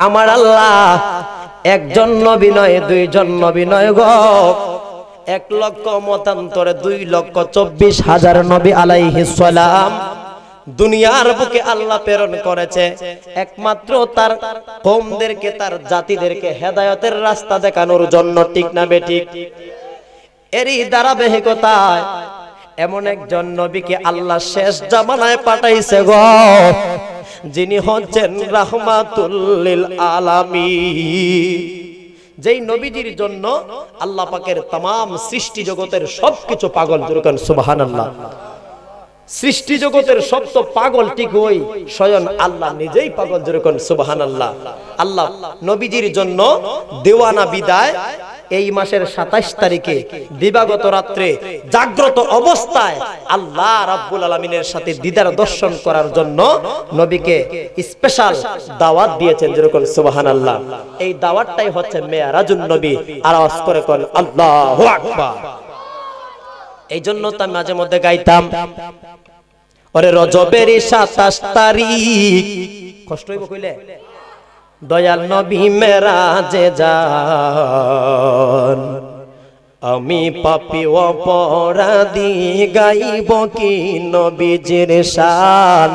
আমার আল্লাহ একজন নবী নয়, দুইজন নবী নয় গো, 1,00,000 মতান্তরে 2,24,000 নবী আলাইহিস সালাম দুনিয়ার বুকে আল্লাহ প্রেরণ করেছে একমাত্র তার কওমদেরকে, তার জাতিদেরকে হেদায়েতের রাস্তা দেখানোর জন্য। ঠিক না বেঠিক? এরই ধারাবাহিকতায় এমন একজন নবীকে আল্লাহ শেষ জামানায় পাঠাইছে গো, যিনি হচ্ছেন রাহমাতুল লিল আলামিন। যেই নবীজির জন্য আল্লাহ পাকের तमाम সৃষ্টি জগতের সবকিছু পাগল। যেরকম সুবহানাল্লাহ, সৃষ্টি জগতের সব তো পাগল, ঠিক ওই স্বয়ং আল্লাহ নিজেই পাগল। যেরকম সুবহানাল্লাহ। আল্লাহ নবীজির জন্য দেওয়ানা বিদায় এই মাসের 27 তারিখে দিবাগত রাত্রে জাগ্রত অবস্থায় আল্লাহ রাব্বুল আলামিনের সাথে দিদার দর্শন করার জন্য নবীকে স্পেশাল দাওয়াত দিয়েছেন। যেরকম সুবহানাল্লাহ। এই দাওয়াতটাই হচ্ছে মেরাজুন নবী। আওয়াজ করে কোন আল্লাহু আকবার। এই জন্য তো আমি মাঝে মধ্যে গাইতাম, ওরে রজবের 27 তারিখ, কষ্ট হইব কইলে, দয়াল নবী মেরাজে যান, আমি পাপী অপরাধী গাইব কি নবীজির শান,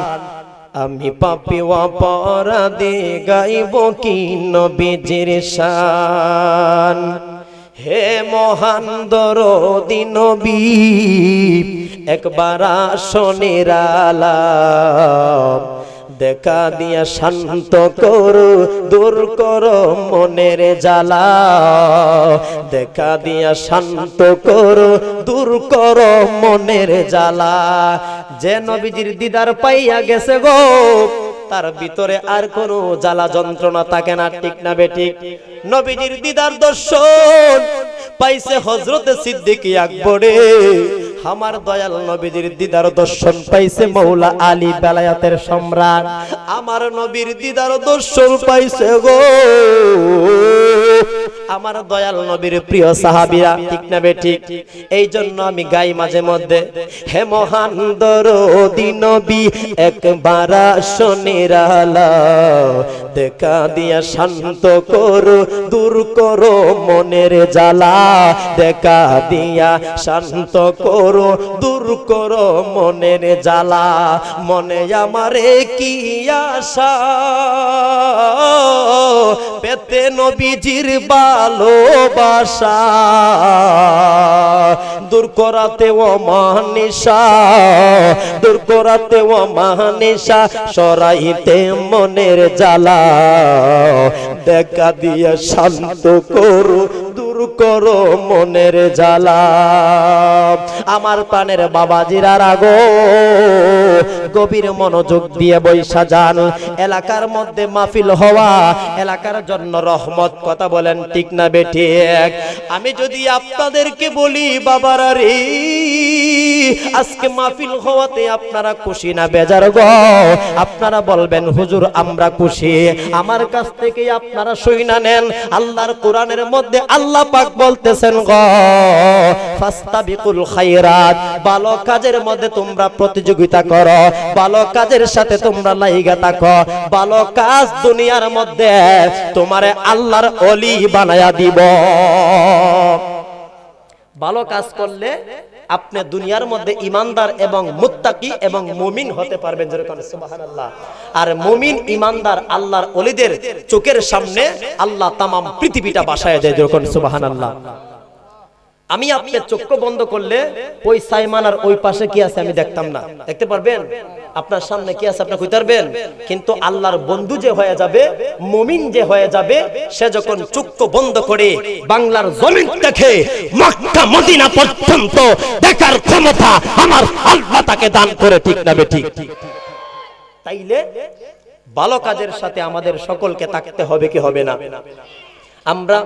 আমি পাপী অপরাধী গাইব কি নবীজির শান। হে মহান দরদি নবী, একবার আসনের আলাপ দেখা দিয়া শান্ত করো, দূর করো মনের জ্বালা, দেখা দিয়া শান্ত করো, দূর করো মনের জ্বালা। যে নবীজির দিদার পাইয়া গেছে গো, তার ভিতরে আর কোনো জ্বালা যন্ত্রণা থাকে না। ঠিক না বেঠিক? নবীজির দিদার দর্শন পাইছে হযরতে সিদ্দিক আকবরে, আমার দয়াল নবীজির দিদার দর্শন পাইছে মৌলা আলী বেলায়েতের সম্রাট, আমার নবীর দিদার দর্শন পাইছে গো আমার দয়াল নবীর প্রিয় সাহাবীরা। ঠিক না বেঠিক? এই জন্য আমি গাই মাঝে মধ্যে, হে মহান দরদি নবী, একবার আসনের আলাপ দেখা দিয়া শান্ত করো, দূর করো মনের জ্বালা, দেখা দিয়া শান্ত করো, দূর করো মনের জ্বালা। মনে আমারে কি আশা, পেতে নবীজির ভালোবাসা, দূর করাতে ও মানিসা, দূর করাতে ও মানিসা, সরাইতে মনের জ্বালা, দেখা দিয়ে শান্ত করো, দূর করো মনের জ্বালা। আমার প্রাণের বাবাজিরা রাগো, গভীর মনোযোগ দিয়ে বৈশা যান। এলাকার মধ্যে মাহফিল হওয়া এলাকার জন্য রহমত। কথা বলেন ঠিক না বেঠিক? আমি যদি আপনাদেরকে বলি বাবারা রে, আজকে মাহফিল হওয়াতে আপনারা খুশি না বেজার গো? আপনারা বলবেন হুজুর আমরা খুশি। আমার কাছ থেকে আপনারা শুইনা নেন, আল্লাহর কোরআনের মধ্যে আল্লাহ পাক বলতেছেন গো, ফাস্তাবিকুল খায়রাত, ভালো কাজের মধ্যে তোমরা প্রতিযোগিতা করো, ভালো কাজের সাথে তোমরা লাইগা থাকো। ভালো কাজ দুনিয়ার মধ্যে তোমারে আল্লাহর ওলি বানায়া দিব। ভালো কাজ করলে আপনি দুনিয়ার মধ্যে ইমানদার এবং মুত্তাকি এবং মুমিন হতে পারবেন। যেরকম সুবহানাল্লাহ। আর মুমিন ইমানদার আল্লাহর ওলিদের চোখের সামনে আল্লাহ তামাম পৃথিবীটা বাসায় দেয়। যেরকম সুবহানাল্লাহ। আমি আপনি চক্ষু বন্ধ করলে ওই সাইমানার ওই পাশে কি আছে আমি দেখতাম না। দেখতে পারবেন? আপনার সামনে কি আছে আপনি কইতে পারবেন? কিন্তু আল্লাহর বন্ধু যে হয়ে যাবে, মুমিন যে হয়ে যাবে, সে যখন চক্ষু বন্ধ করে বাংলার জমিন থেকে মক্কা মদিনা পর্যন্ত দেখার ক্ষমতা আমার আল্লাহ তাকে দান করে। ঠিক না বেঠিক? তাইলে ভালো কাজের সাথে আমাদের সকলকে থাকতে হবে কি হবে না? আমরা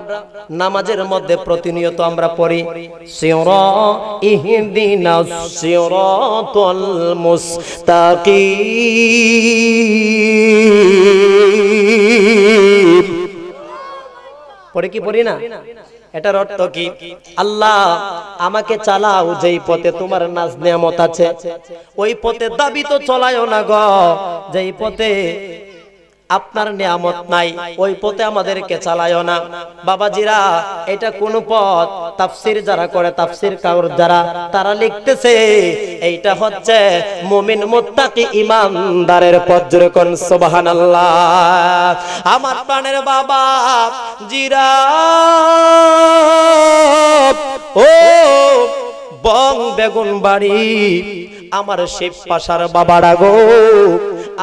নামাজের মধ্যে প্রতিনিয়ত আমরা পড়ি ইহদিনাস সিরাতাল মুস্তাকিম, পড়ে কি পড়ি না? এটার অর্থ কি? আল্লাহ আমাকে চালাও যেই পথে তোমার নাজ নিয়ামত আছে, ওই পথে দাবি তো চলায়ও না গো যেই পথে আপনার নিয়ামত নাই, ওই পথে আমাদেরকে চালায়ও না। বাবাজিরা, এটা কোন পথ? তাফসীর যারা করে, তাফসীর কাউর যারা, তারা লিখতেছে এইটা হচ্ছে মুমিন মুত্তাকি ঈমানদারের পথ। যেরকম সুবহানাল্লাহ। আমার প্রাণের বাবা জিরা, ও বং বেগুন বাড়ি, আমার শিব পাশার বাবারা গো,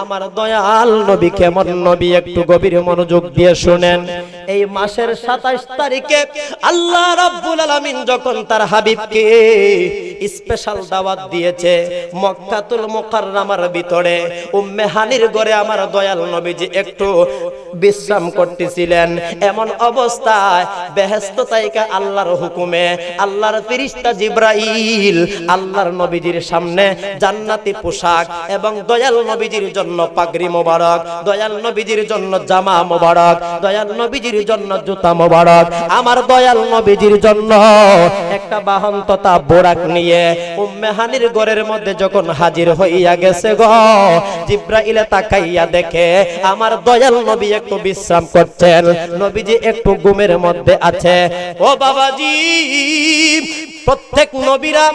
আমার দয়াল নবী কেমন নবী, একটু গভীর মনোযোগ দিয়ে শুনেন। এই মাসের 27 তারিখে আল্লাহ রাব্বুল আলামিন যখন তার হাবিবকে স্পেশাল দাওয়াত দিয়েছে মক্কাতুল মুকাররমার ভিতরে, উম্মে হানির ঘরে আমার দয়াল নবীজি একটু বিশ্রাম করতেছিলেন। এমন অবস্থায় বেহেশত থেকে আল্লাহর হুকুমে আল্লাহর ফেরেশতা জিবরাইল আল্লাহর নবীজির সামনে জান্নাতি পোশাক এবং দয়াল নবীজির জন্য পাগড়ি মোবারক, দয়াল নবীজির জন্য জামা মোবারক, দয়াল নবীজির জন্য জুতা মোবারক, আমার দয়াল নবীজির জন্য একটা বাহন তথা বোরাক নিয়ে উম্মে হানির ঘরের মধ্যে যখন হাজির হইয়া গেছে গো, জিবরাইলে তাকাইয়া দেখে আমার দয়াল নবী একটু বিশ্রাম করছেন, নবীজি একটু ঘুমের মধ্যে আছে। ও বাবাজি, প্রত্যেক নবীরা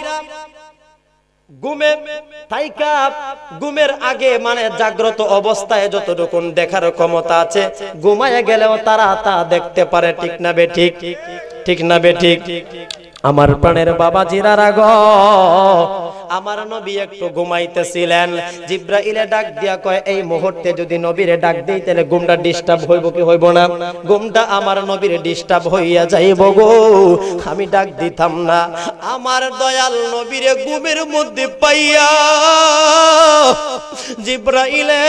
ঘুমের আগে মানে জাগ্রত অবস্থায় যতটুকু দেখার ক্ষমতা আছে, ঘুমায় গেলেও তারা তা দেখতে পারে। ঠিক না বেঠিক? ঠিক না বেঠিক? আমার প্রাণের বাবা জিরারা গো, আমার নবী একটু ঘুমাইতেছিলেন। জিবরাইলে ডাক দিয়া কয়, এই মুহূর্তে যদি নবীরে ডাক দেই তাহলে ঘুমটা ডিস্টার্ব হইব কি হইব না? ঘুমটা আমার নবীর ডিস্টার্ব হইয়া যাইব গো, আমি ডাক দিতাম না। আমার দয়াল নবীরে ঘুমের মধ্যে পাইয়া জিবরাইলে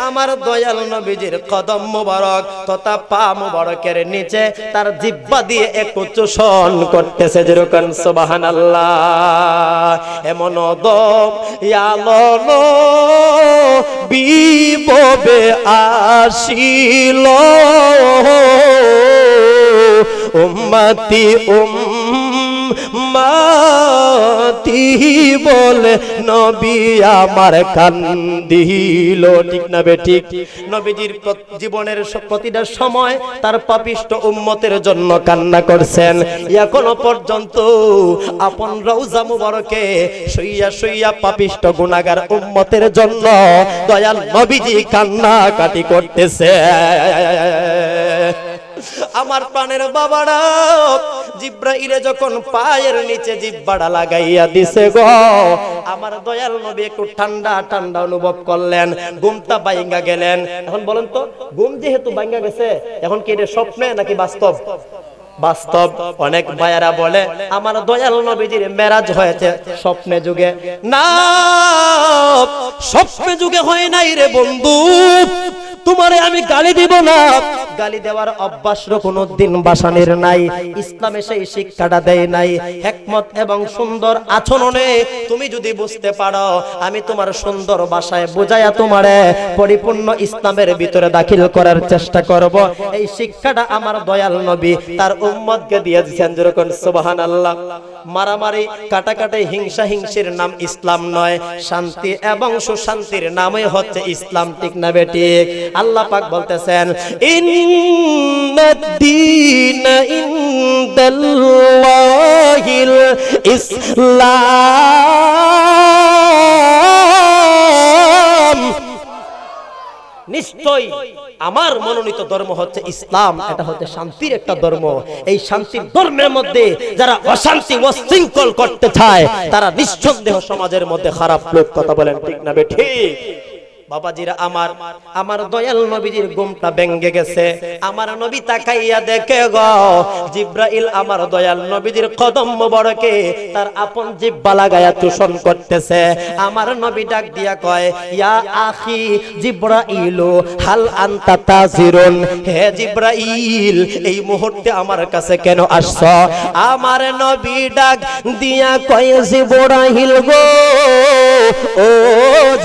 আমার দয়াল নবীজির কদম মোবারক তথা পা মোবারকের নিচে তার জিহ্বা দিয়ে একটু চুষণ করতেছে। যেরকম সুবহানাল্লাহ। এমন দম ইয়ালন বিববে আসিল, উম্মতি উম্মতি বলে নবী আমার কান্দিল। ঠিক না বেঠিক? নবীজির জীবনের প্রতিটা সময় তার পাপিষ্ট উম্মতের জন্য কান্না করছেন। এখনো পর্যন্ত আপন রওজা মুবারকে শুইয়া শুইয়া পাপিষ্ট গুনাহগার উম্মতের জন্য দয়াল নবীজি কান্নাকাটি করতেছে। আমার প্রাণের বাবারা, জিবরাইলে যখন পায়ের নিচে জিহ্বাটা লাগাইয়া দিছে গো, আমার দয়াল নবী একটু ঠান্ডা ঠান্ডা অনুভব করলেন, ঘুমটা ভাঙা গেলেন। এখন বলেন তো, ঘুম যেহেতু ভাঙা গেছে, এখন কি এটা স্বপ্নে নাকি বাস্তব? বাস্তব। অনেক ভাইয়ারা বলে আমার দয়াল নবীজির মেরাজ হয়েছে স্বপ্নে যুগে। না, স্বপ্নে যুগে হয় নাই রে বন্ধু। তোমারে আমি গালি দিব না, গালি দেওয়ার অভ্যাস কোনদিন বাসানের নাই। ইসলামে সেই শিক্ষাটা দেয় নাই। হিকমত এবং সুন্দর আচরণে তুমি যদি বুঝতে পারো, আমি তোমার সুন্দর ভাষায় বুঝাইয়া তোমারে পরিপূর্ণ ইসলামের ভিতরে দাখিল করার চেষ্টা করব। এই শিক্ষাটা আমার দয়াল নবী তার উম্মতকে দিয়ে দিয়েছেন। যেরকম সুবহানাল্লাহ। মারামারি কাটাকাটি হিংসা হিংসির নাম ইসলাম নয়, শান্তি এবং সুশান্তির নামই হচ্ছে ইসলাম। ঠিক না বেঠিক? আল্লাহ পাক বলতেছেন, ইন্নাদ-দীনা ইনদাল্লাহিল ইসলাম। নিশ্চয়ই আমার মনোনীত ধর্ম হচ্ছে ইসলাম। এটা হচ্ছে শান্তির একটা ধর্ম। এই শান্তির ধর্মের মধ্যে যারা অশান্তি উশৃঙ্খল করতে চায়, তারা নিঃসন্দেহ সমাজের মধ্যে খারাপ লোক। কথা বলেন ঠিক না বেঠিক? বাবাজিরা, আমার দয়াল নবীজির ঘুমটা ভেঙে গেছে। আমার নবী তাকাইয়া দেখে গো, জিবরাইল আমার দয়াল নবীজির কদম মোবারকে তার আপন জিহ্বা লাগায়া চুষণ করতেছে। আমার নবী ডাক দিয়া কয়, ইয়া আখি জিবরাইল হাল আনতা তাজিরুন। হে জিবরাইল, এই মুহূর্তে আমার কাছে কেন আসছো? আমার নবী ডাক দিয়া কয়, জিবরাইল গো, ও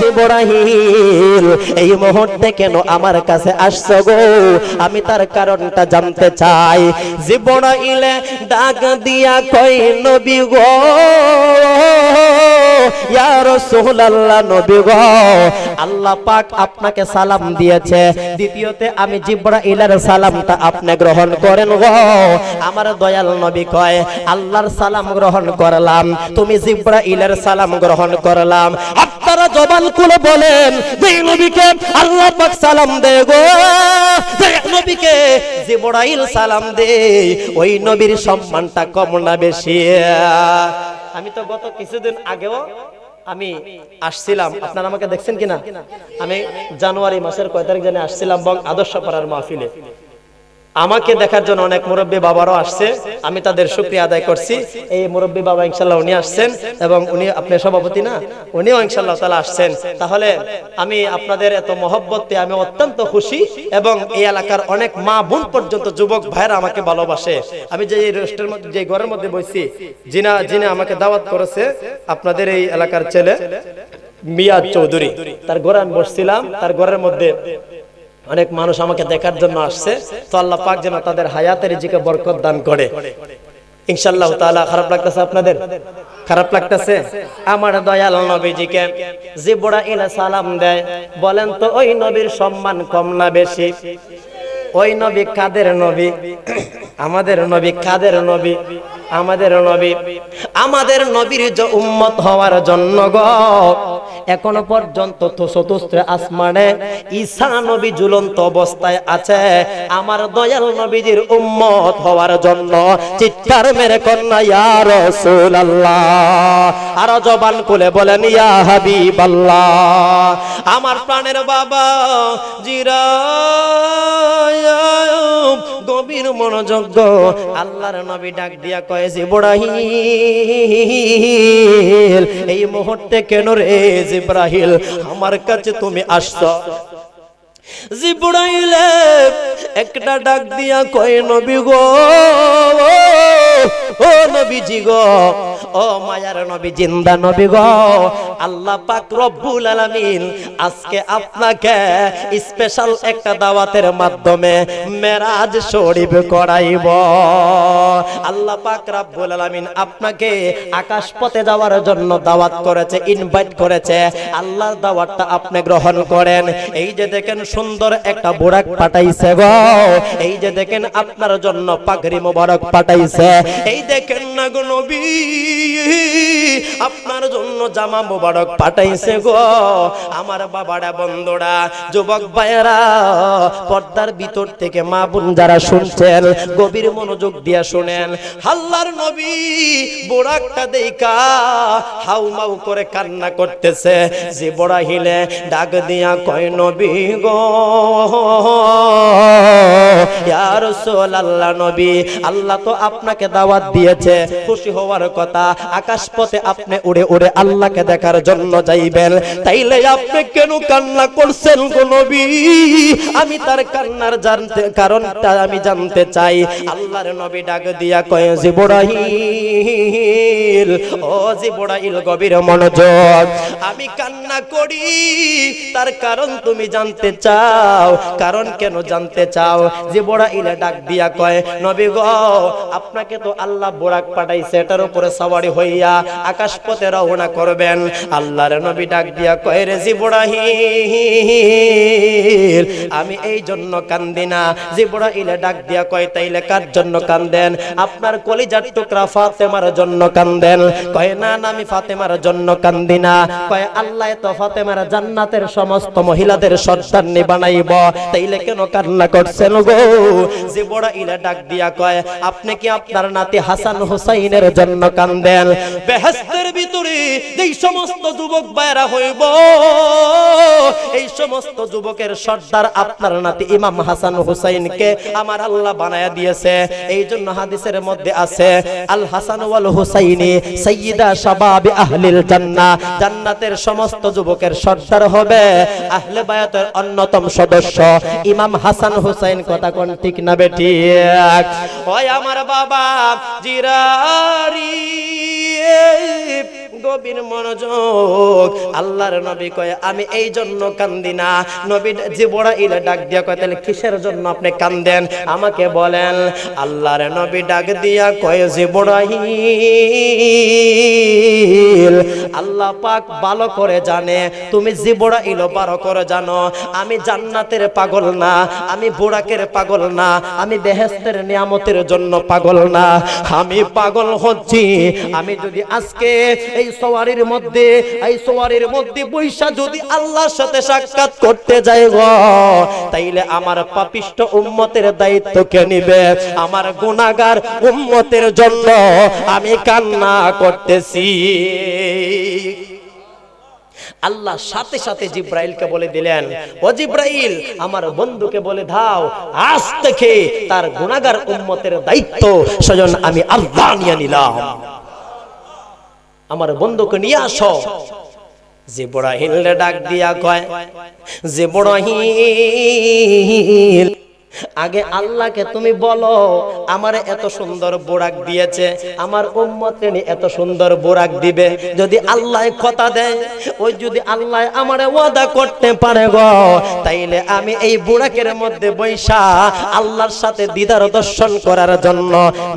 জিবরাইল, এই মুহূর্তে কেন আমার কাছে আসছো গো? আমি তার কারণটা জানতে চাই। জিবরাইল ডাক দিয়া কই, নবী গো, ইয়া রাসূলুল্লাহ নবী গো আল্লাহ পাক আপনাকে সালাম দিয়েছে দ্বিতীয়তে আমি জিবরাইলের সালামটা আপনি গ্রহণ করেন গো আমার দয়াল নবী কয় আল্লাহর সালাম গ্রহণ করলাম তুমি জিবরাইলের সালাম গ্রহণ করলাম আপনারা জবান খুলে বলেন যে নবীকে আল্লাহ পাক সালাম দেয় গো যে নবীকে জিবরাইল সালাম দেয় ওই নবীর সম্মানটা কম না বেশি আমি তো গত কিছুদিন আগেও আমি আসছিলাম আপনারা আমাকে দেখছেন কিনা আমি জানুয়ারি মাসের কয় তারিখ জানি আসছিলাম বং আদর্শ পাড়ার মাহফিলে আমাকে দেখার জন্য অনেক মুরব্বী বাবারাও আসছে আমি তাদের শুকরিয়া আদায় করছি এই মুরব্বী বাবা ইনশাআল্লাহ উনি আসছেন এবং উনি আপনি সভাপতি না উনিও ইনশাআল্লাহ তাআলা আসছেন তাহলে আমি আপনাদের এত মহব্বত পেয়ে আমি অত্যন্ত খুশি এবং এই এলাকার অনেক মা বোন পর্যন্ত যুবক ভাইরা আমাকে ভালোবাসে আমি যে রেস্টের মধ্যে যে ঘরের মধ্যে বসছি যিনি আমাকে দাওয়াত করেছে আপনাদের এই এলাকার ছেলে মিয়াদ চৌধুরী তার ঘরে আমি বসছিলাম তার ঘরের মধ্যে অনেক মানুষ আমাকে দেখার জন্য আসছে তো আল্লাহ পাক যেন তাদের হায়াতের রিজিকে বরকত দান করে ইনশাআল্লাহ তাআলা খারাপ লাগতেছে আপনাদের খারাপ লাগতেছে আমার দয়াল নবীজিকে জিবরাইল সালাম দেয় বলেন তো ওই নবীর সম্মান কম না বেশি ওই নবী কাদের নবী আমাদের নবী কাদের নবী আমাদের নবীর যে উম্মত হওয়ার জন্য গো এখনো পর্যন্ত তো চতুর্থ আসমানে ঈসা নবী ঝুলন্ত অবস্থায় আছে আমার দয়াল নবীজির উম্মত হওয়ার জন্য চিৎকার মেরে কন্যা ইয়া রাসূলুল্লাহ আর জবান খুলে বলেন ইয়া হাবিবাল্লাহ আমার প্রাণের বাবা জিরা গভীর মনোযোগ আল্লাহর নবী ডাক দিয়া কয় জিবরাইল এই মুহূর্তে কেন রে জিবরাইল আমার কাছে তুমি আসছো জিবরাইল একটা ডাক দিয়া কয় নবী গো ও নবীজি গো ও মায়ার নবী জিন্দা নবী গো আল্লাহ পাক রব্বুল আলামিন আজকে আপনাকে স্পেশাল একটা দাওয়াতের মাধ্যমে মেরাজ শরীফ করাইব আল্লাহ পাক রব্বুল আলামিন আপনাকে আকাশ পথে যাওয়ার জন্য দাওয়াত করেছে ইনভাইট করেছে আল্লাহর দাওয়াতটা আপনি গ্রহণ করেন এই যে দেখেন সুন্দর একটা বুরাক পাঠাইছে গো এই যে দেখেন আপনার জন্য পাগড়ি মোবারক পাঠাইছে এই দেখেন না গো নবী আপনার জন্য জামা মোবারক পাঠাইছে গো আমার বাবারা বন্ধুরা যুবক ভাইয়েরা পর্দার ভিতর থেকে মা বোন যারা শুনছেন গভীর মনোযোগ দিয়ে শুনেন আল্লাহর নবী বুরাকটা দেইখা হাউমাউ করে কান্না করতেছে জিবরাইলে ডাক দিয়া কয় নবী গো ইয়া রাসূলুল্লাহ নবী আল্লাহ তো আপনাকে দাওয়াত দিয়েছে খুশি হওয়ার কথা আকাশ পথে আপনি উড়ে উড়ে আল্লাহকে দেখার জন্য যাইবেন তাইলে আপনি কেন কান্না করছেন গো নবী আমি তার কান্নার কারণটা আমি জানতে চাই আল্লাহর নবী ডাক দিয়া কয় জিবরাইল ও জিবরাইল গভীর মনোযোগ আমি কান্না করি তার কারণ তুমি জানতে চাও কারণ কেন জানতে চাও জিবরাইল ডাক দিয়া কয় নবী গো আপনাকে তো আল্লাহ বুরাক পাঠাইছে এটার উপরে সওয়ারি হইয়া আকাশ পথে রওনা করবেন আল্লাহর নবী ডাক দিয়া কয় রে জিবরাইল আমি এই জন্য কান্দি না জিবরাইল ডাক দিয়া কয় তাইলে কার জন্য কান্দেন আপনার কলিজার টুকরা ফাতেমার জন্য কান্দেন কয় না না আমি ফাতেমার জন্য কান্দি না কয় আল্লাহ তো ফাতেমার জান্নাতের সমস্ত মহিলাদের সর্দারনি বানাইব তাইলে কেন কান্না করছেন গো জিবরাইল ডাক দিয়া কয় আপনি কি আপনার নাতি হাসান হুসাইনের জন্য কান্দেন বেহেশতের ভিতরে যেই সমস্ত যুবক ভাইরা হইব এই সমস্ত যুবকের সর্দার আপনার নাতি ইমাম হাসান হুসাইনকে আমার আল্লাহ বানায়া দিয়েছে এই জন্য হাদিসের মধ্যে আছে আল হাসান ওয়াল হুসাইনি সাইয়্যিদা শাবাবি আহলিল জান্নাহ জান্নাতের সমস্ত যুবকের সর্দার হবে আহলে বায়াতের অন্যতম সদস্য ইমাম হাসান হুসাইন কথা কোন ঠিক না বেটি ওই আমার বাবা জিরারি গভীর মনোযোগ। আল্লাহর নবী কয় আমি এই জন্য কান্দি না। নবী জিবরাইল ডাক দিয়া কয় তাহলে কিসের জন্য আপনি কান্দেন আমাকে বলেন। আল্লাহর নবী ডাক দিয়া কয় জিবরাইল, আল্লাহ পাক ভালো করে জানে, তুমি জিবরাইল ভালো করে জানো আমি জান্নাতের পাগল না, আমি বুরাকের পাগল না, আমি বেহেশতের নিয়ামতের জন্য পাগল না। আমি পাগল হচ্ছি আমি যদি আজকে এই সওয়ারির মধ্যে বৈশা যদি আল্লাহর সাথে সাক্ষাৎ করতে যাই গো, তাইলে আমার পাপিষ্ঠ উম্মতের দায়িত্ব কে নিবে? আমার গুনাহগার উম্মতের জন্য আমি কান্না করতেছি। আল্লাহ সাথে সাথে জিব্রাইলকে বলে দিলেন, ও জিব্রাইল আমার বন্ধুকে বলে দাও আজ থেকে তার গুনাহগার উম্মতের দায়িত্ব স্বয়ং আমি আল্লাহ নিয়ে নিলাম, আমার বন্ধুকে নিয়ে আসো। জিব্রাইল ডাক দিয়া কয় জিব্রাইল আগে আল্লাহকে তুমি বলো আমারে এত সুন্দর বোরাক দিয়েছে, আমার উম্মতের এত সুন্দর বোরাক দিবে। যদি আল্লাহ কথা দেয়, ওই যদি আল্লাহ আমারে ওয়াদা করতে পারে গো, তাইলে আমি এই বোরাকের মধ্যে বৈশা আল্লাহর সাথে দিদার দর্শন করার জন্য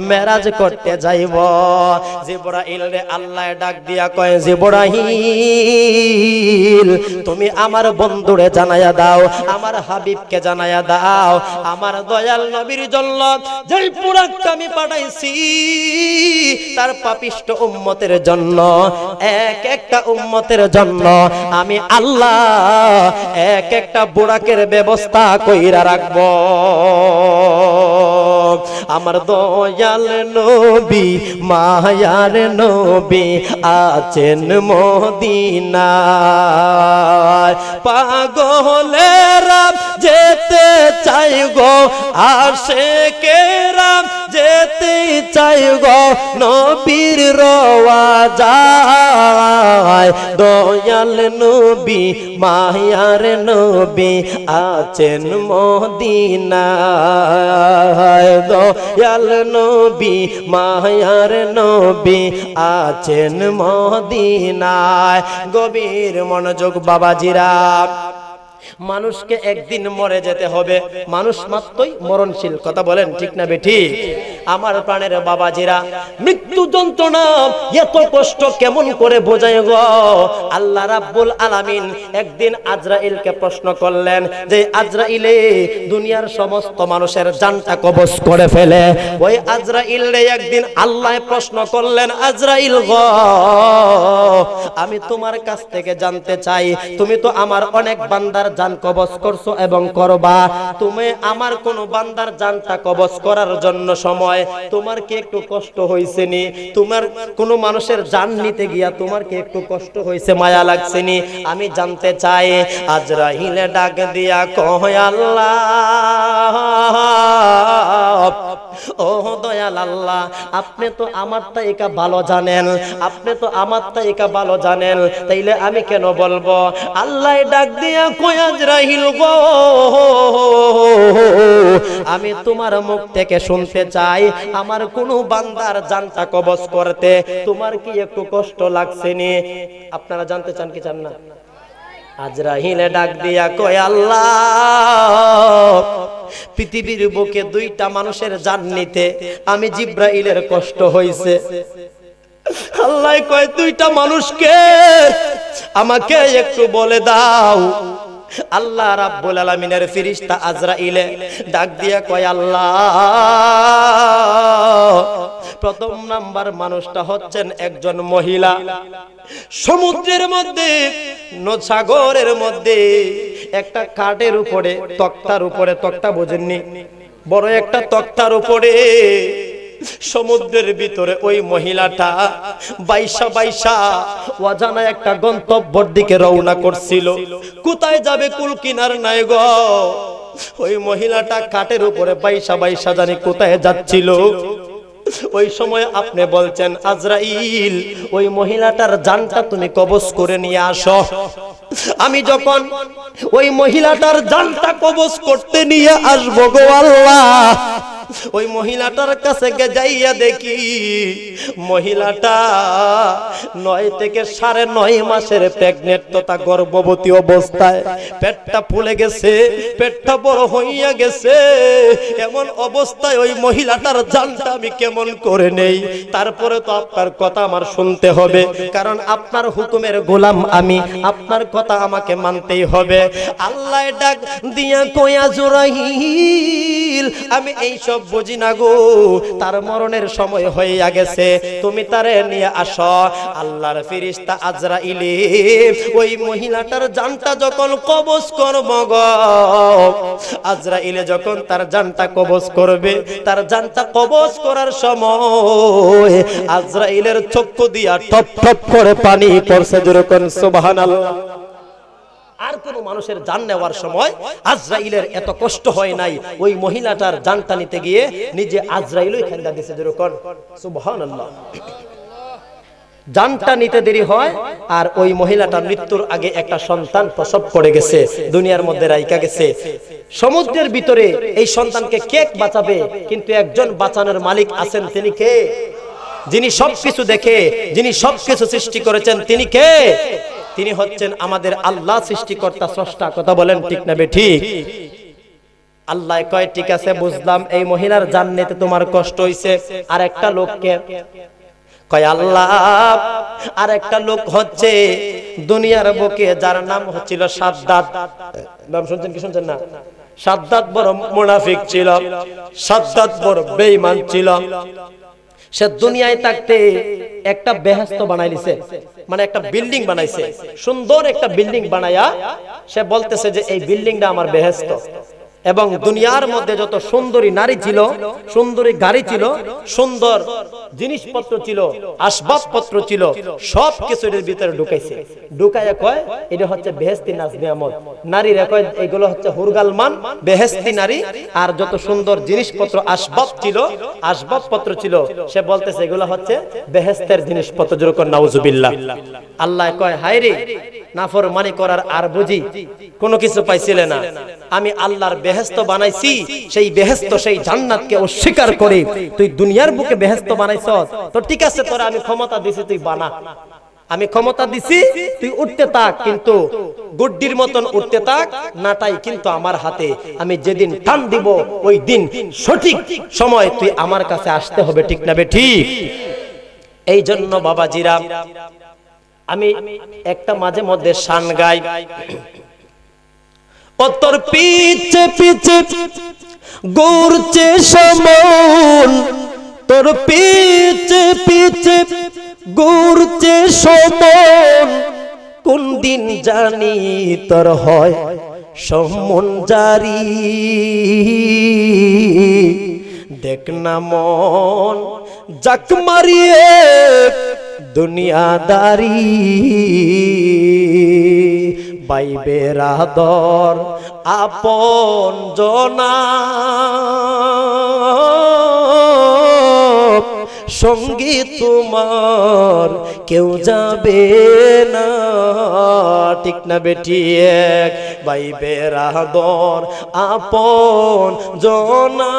মেরাজ করতে যাইব। জিবরাইল রে আল্লাহ ডাক দিয়া কয় জিবরাইল তুমি আমার বন্ধুরে জানায়া দাও, আমার হাবিবকে জানায়া দাও, আমার দয়াল নবীর জন্য যেই পুরাকটা আমি পাঠাইছি তার পাপিষ্ঠ উম্মতের জন্য, এক একটা উম্মতের জন্য আমি আল্লাহ এক একটা বুরাকের ব্যবস্থা কইরা রাখব। আমার দয়াল নবী মায়ার নবী আছেন মদিনায়, পাগলেরা যেতে চাই গো আশিকেরা যেতে চাই গো নবীর রওয়াজায়। দয়াল নবী মায়ার নবী আছেন মদিনায়, দয়াল নবী মায়ার নবী আছেন মদিনায়। গভীর মনোযোগ বাবাজিরা, মানুষকে একদিন মরে যেতে হবে, মানুষ মাত্রই মরণশীল, কথা বলেন ঠিক না বেঠিক? আমার প্রাণের বাবাজিরা, মৃত্যু যন্ত্রণা এত কষ্ট কেমন করে বোঝায় গো? আল্লাহ রাব্বুল আলামিন একদিন আজরাইলকে প্রশ্ন করলেন যে আজরাইলে দুনিয়ার সমস্ত মানুষের জানটা কবজ করে ফেলে। ওই আজরাইল রে একদিন আল্লাহ প্রশ্ন করলেন, আজরাইল গো আমি তোমার কাছ থেকে জানতে চাই, তুমি তো আমার অনেক বান্দার জান কবজ করছো এবং করবা, তুমি আমার কোন বান্দার জানটা কবজ করার জন্য সময় তোমার কি একটু কষ্ট হইছে নি? তোমার কোন মানুষের জান নিতে গিয়া তোমার কি একটু কষ্ট হইছে, মায়া লাগছে নি? আমি জানতে চাই। আজরাইল ডাক দিয়া কয় আল্লাহ, ও দয়াল আল্লাহ আপনি তো আমার তাইকা ভালো জানেন, আপনি তো আমার তাইকা ভালো জানেন, তাইলে আমি কেন বলবো? আল্লাহ ডাক দিয়া কয় আজরাইল গো আমি তোমার মুখ থেকে শুনতে চাই আমার কোন বান্দার জানটা কবজ করতে তোমার কি একটু কষ্ট লাগছে নি? আপনারা জানতে চান কি চান না? আজরাইল ডাক দিয়া কয় আল্লাহ পৃথিবীর বুকে দুইটা মানুষের জান নিতে আমি জিব্রাইলের কষ্ট হইছে। আল্লাহ কয় দুইটা মানুষকে আমাকে একটু বলে দাও। আল্লাহ রাব্বুল আলামিনের ফেরেশতা আজরাইলে ডাক দিয়া কয় আল্লাহ প্রথম নাম্বার মানুষটা হচ্ছেন একজন মহিলা, সমুদ্রের মধ্যে সাগরের মধ্যে একটা কাঠের উপরে তক্তার উপরে, তক্তা বোঝেননি, বড় একটা তক্তার উপরে সমুদ্রের ভিতরে ওই মহিলাটা বাইশা বাইশা অজানা একটা গন্তব্যের দিকে রওনা করছিল। কোথায় যাবে কুল কিনার নাই গো। ওই মহিলাটা কাঠের উপরে বাইশা বাইশা জানি কোথায় যাচ্ছিল। ওই সময় আপনি বলছেন আজরাইল ওই মহিলাটার জানটা তুমি কবজ করে নিয়ে আসো। আমি যখন ওই মহিলাটার জানটা কবজ করতে নিয়ে আসবো গো আল্লাহ, ওই মহিলাটার কাছে যাইয়া দেখি মহিলাটা 9 থেকে 9.5 মাসের প্রেগনেন্ট তথা গর্ভবতী অবস্থায়, পেটটা ফুলে গেছে, পেটটা বড় হইয়া গেছে। এমন অবস্থায় ওই মহিলাটার জানটা আমি কেমন করে নেই? তারপরে তো আপনার কথা আমার শুনতে হবে, কারণ আপনার হুকুমের গোলাম আমি, আপনার কথা আমাকে মানতেই হবে। আল্লাহ ডাক দিয়া কয় আজরাইল, আমি এই সব বুঝি না গো, তার মরণের সময় হইয়া গেছে, তুমি তারে নিয়ে আসো। আল্লাহর ফেরেশতা আজরাইলে ওই মহিলাটার জানটা যখন কবজ করব গো, আজরাইলে যখন তার জানটা কবজ করবে, তার জানটা কবজ করার সময় আজরাইলের চক্ষু দিয়া টপ টপ করে পানি পড়ছে। যেরকম সুবহানাল্লাহ। আর কোন মানুষের জান নেওয়ার সময় আজরাইলের এত কষ্ট হয় নাই, ওই মহিলাটার জানটা নিতে গিয়ে নিজে আজরাইলই খেন্দা দিয়েছে। যেরকম সুবহানাল্লাহ। জানটা নিতে দেরি হয়, আর ওই মহিলাটা মৃত্যুর আগে একটা সন্তান প্রসব করে গেছে, দুনিয়ার মধ্যে রাইকা গেছে। সমুদ্রের ভিতরে এই সন্তানকে কে বাঁচাবে? কিন্তু একজন বাঁচানোর মালিক আছেন, তিনি কে? যিনি সবকিছু দেখে, যিনি সবকিছু সৃষ্টি করেছেন, তিনি কে? তিনি হচ্ছেন আমাদের আল্লাহ, সৃষ্টিকর্তা, স্রষ্টা। কথা বলেন ঠিক না বেঠিক? আল্লাহ কয় ঠিক আছে বুঝলাম, এই মহিলার জান নিতে তোমার কষ্ট হইছে। আর একটা লোককে কয় আল্লাহ, আর একটা লোক হচ্ছে দুনিয়ার বুকে, যার নাম হচ্ছিল সাদ্দাত। নাম শুনছেন কি শুনছেন না? সাদ্দাত বড় মুনাফিক ছিল, সাদ্দাত বড় বেঈমান ছিল। সে দুনিয়ায় থাকতে একটা বেহেশত বানাইছে, মানে একটা বিল্ডিং বানাইছে, সুন্দর একটা বিল্ডিং বানায়া সে বলতেছে যে এই বিল্ডিংটা আমার বেহেশত। এবং দুনিয়ার মধ্যে যত সুন্দরী নারী ছিল, সুন্দরী গাড়ি ছিল, সুন্দর জিনিসপত্র ছিল, আসবাবপত্র ছিল, সব কিছু এর ভিতরে ঢুকাইছে। ঢুকাইয়া কয় এটা হচ্ছে বেহেশতি নাজ নিয়ামত। নারীরা কয় এগুলো হচ্ছে হুরগালমান বেহেশতি নারী। আর যত সুন্দর জিনিসপত্র আসবাব ছিল, আসবাবপত্র ছিল, সে বলতেছে এগুলো হচ্ছে বেহেশতের জিনিসপত্র। যেরকম নাউজুবিল্লাহ। আল্লাহ কয় হায় রে, নাফরমানি করার আর বুঝি কোনো কিছু পাইছিলে না? আমি আল্লাহর বেহেশত বানাইছি, সেই বেহেশত, সেই জান্নাতকে অস্বীকার করে তুই দুনিয়ার বুকে বেহেশত বানাইছস। তো ঠিক আছে, তোরা আমি ক্ষমতা দিছি, তুই বানা। আমি ক্ষমতা দিছি, তুই উঠতে থাক, কিন্তু গুড্ডির মতন উঠতে থাক, নাটাই কিন্তু আমার হাতে। আমি যেদিন টান দিব ওই দিন সঠিক সময় তুই আমার কাছে আসতে হবে। ঠিক না বেঠিক? এই জন্য বাবাজিরা, আমি একটা মাঝে মধ্যে শান গাই, ও তোর পিছে পিছে ঘুরছে সমন, তোর পিছে পিছে ঘুরছে সমন, কোন দিন জানি তোর হয় সমন জারি। দেখ না মন জাক মারিয়ে দুনিয়াদারি, বাইবে রাদর আপন জনা, সঙ্গী তোমার কেউ যাবে না। ঠিক না বেঠিক? বাইবে রাদর আপন জনা,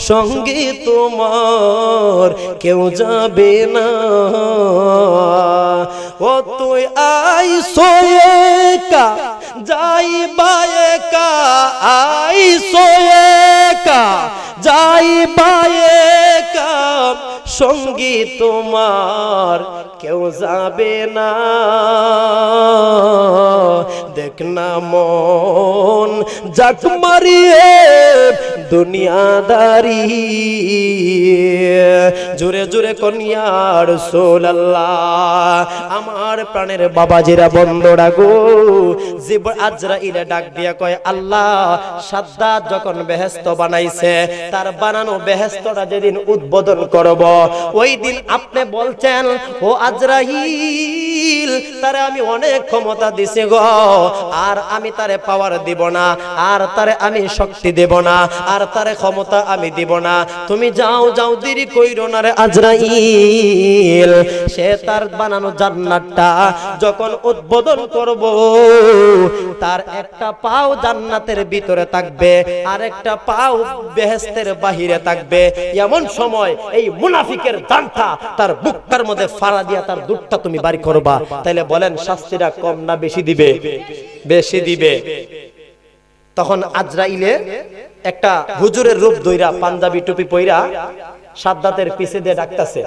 সঙ্গী তোমার কেউ যাবে না। ও তুই আইসো একা যাইবা একা, আইসো একা যাইবা একা, সঙ্গী তোমার কেউ যাবে না। দেখ না মন জাক মারিয়ে দুনিয়াদারি। জোরে জোরে কনিয়া রাসূলুল্লাহ। আমার প্রাণের বাবাজিরা, বন্ধুরা গো, জিবরাইল আজরাইলে ডাক দিয়া কয় আল্লাহ, সাদ্দাত যখন বেহেশত বানাইছে, তার বানানো বেহেশতটা যেদিন উদ্বোধন করব, ওই দিন আপনি বলছেন ও আজরাইল, তারে আমি অনেক ক্ষমতা দিছি গো, আর আমি তারে পাওয়ার দিব না, আর তারে আমি শক্তি দেব না, আর আর তারে ক্ষমতা আমি দিব না। তুমি যাও যাও, দেরি কইরো না রে আজরাইল। সে তার বানানো জান্নাতটা যখন উদ্বোধন করব, তার একটা পাও জান্নাতের ভিতরে থাকবে আর একটা পাও বেহেশতের বাহিরে থাকবে। এমন সময় এই মুনাফিকের জানটা তার বুকটার মধ্যে ফাড়া দিয়া তার দুধটা তুমি বাড়ি করবা। তাইলে বলেন শাস্তিটা কম না বেশি দিবে? বেশি দিবে। তখন আজরাইলে একটা হুজুরের রূপ ধইরা, পাঞ্জাবি টুপি পইরা সাদ্দাতের পিছে দিয়ে ডাকতেছে।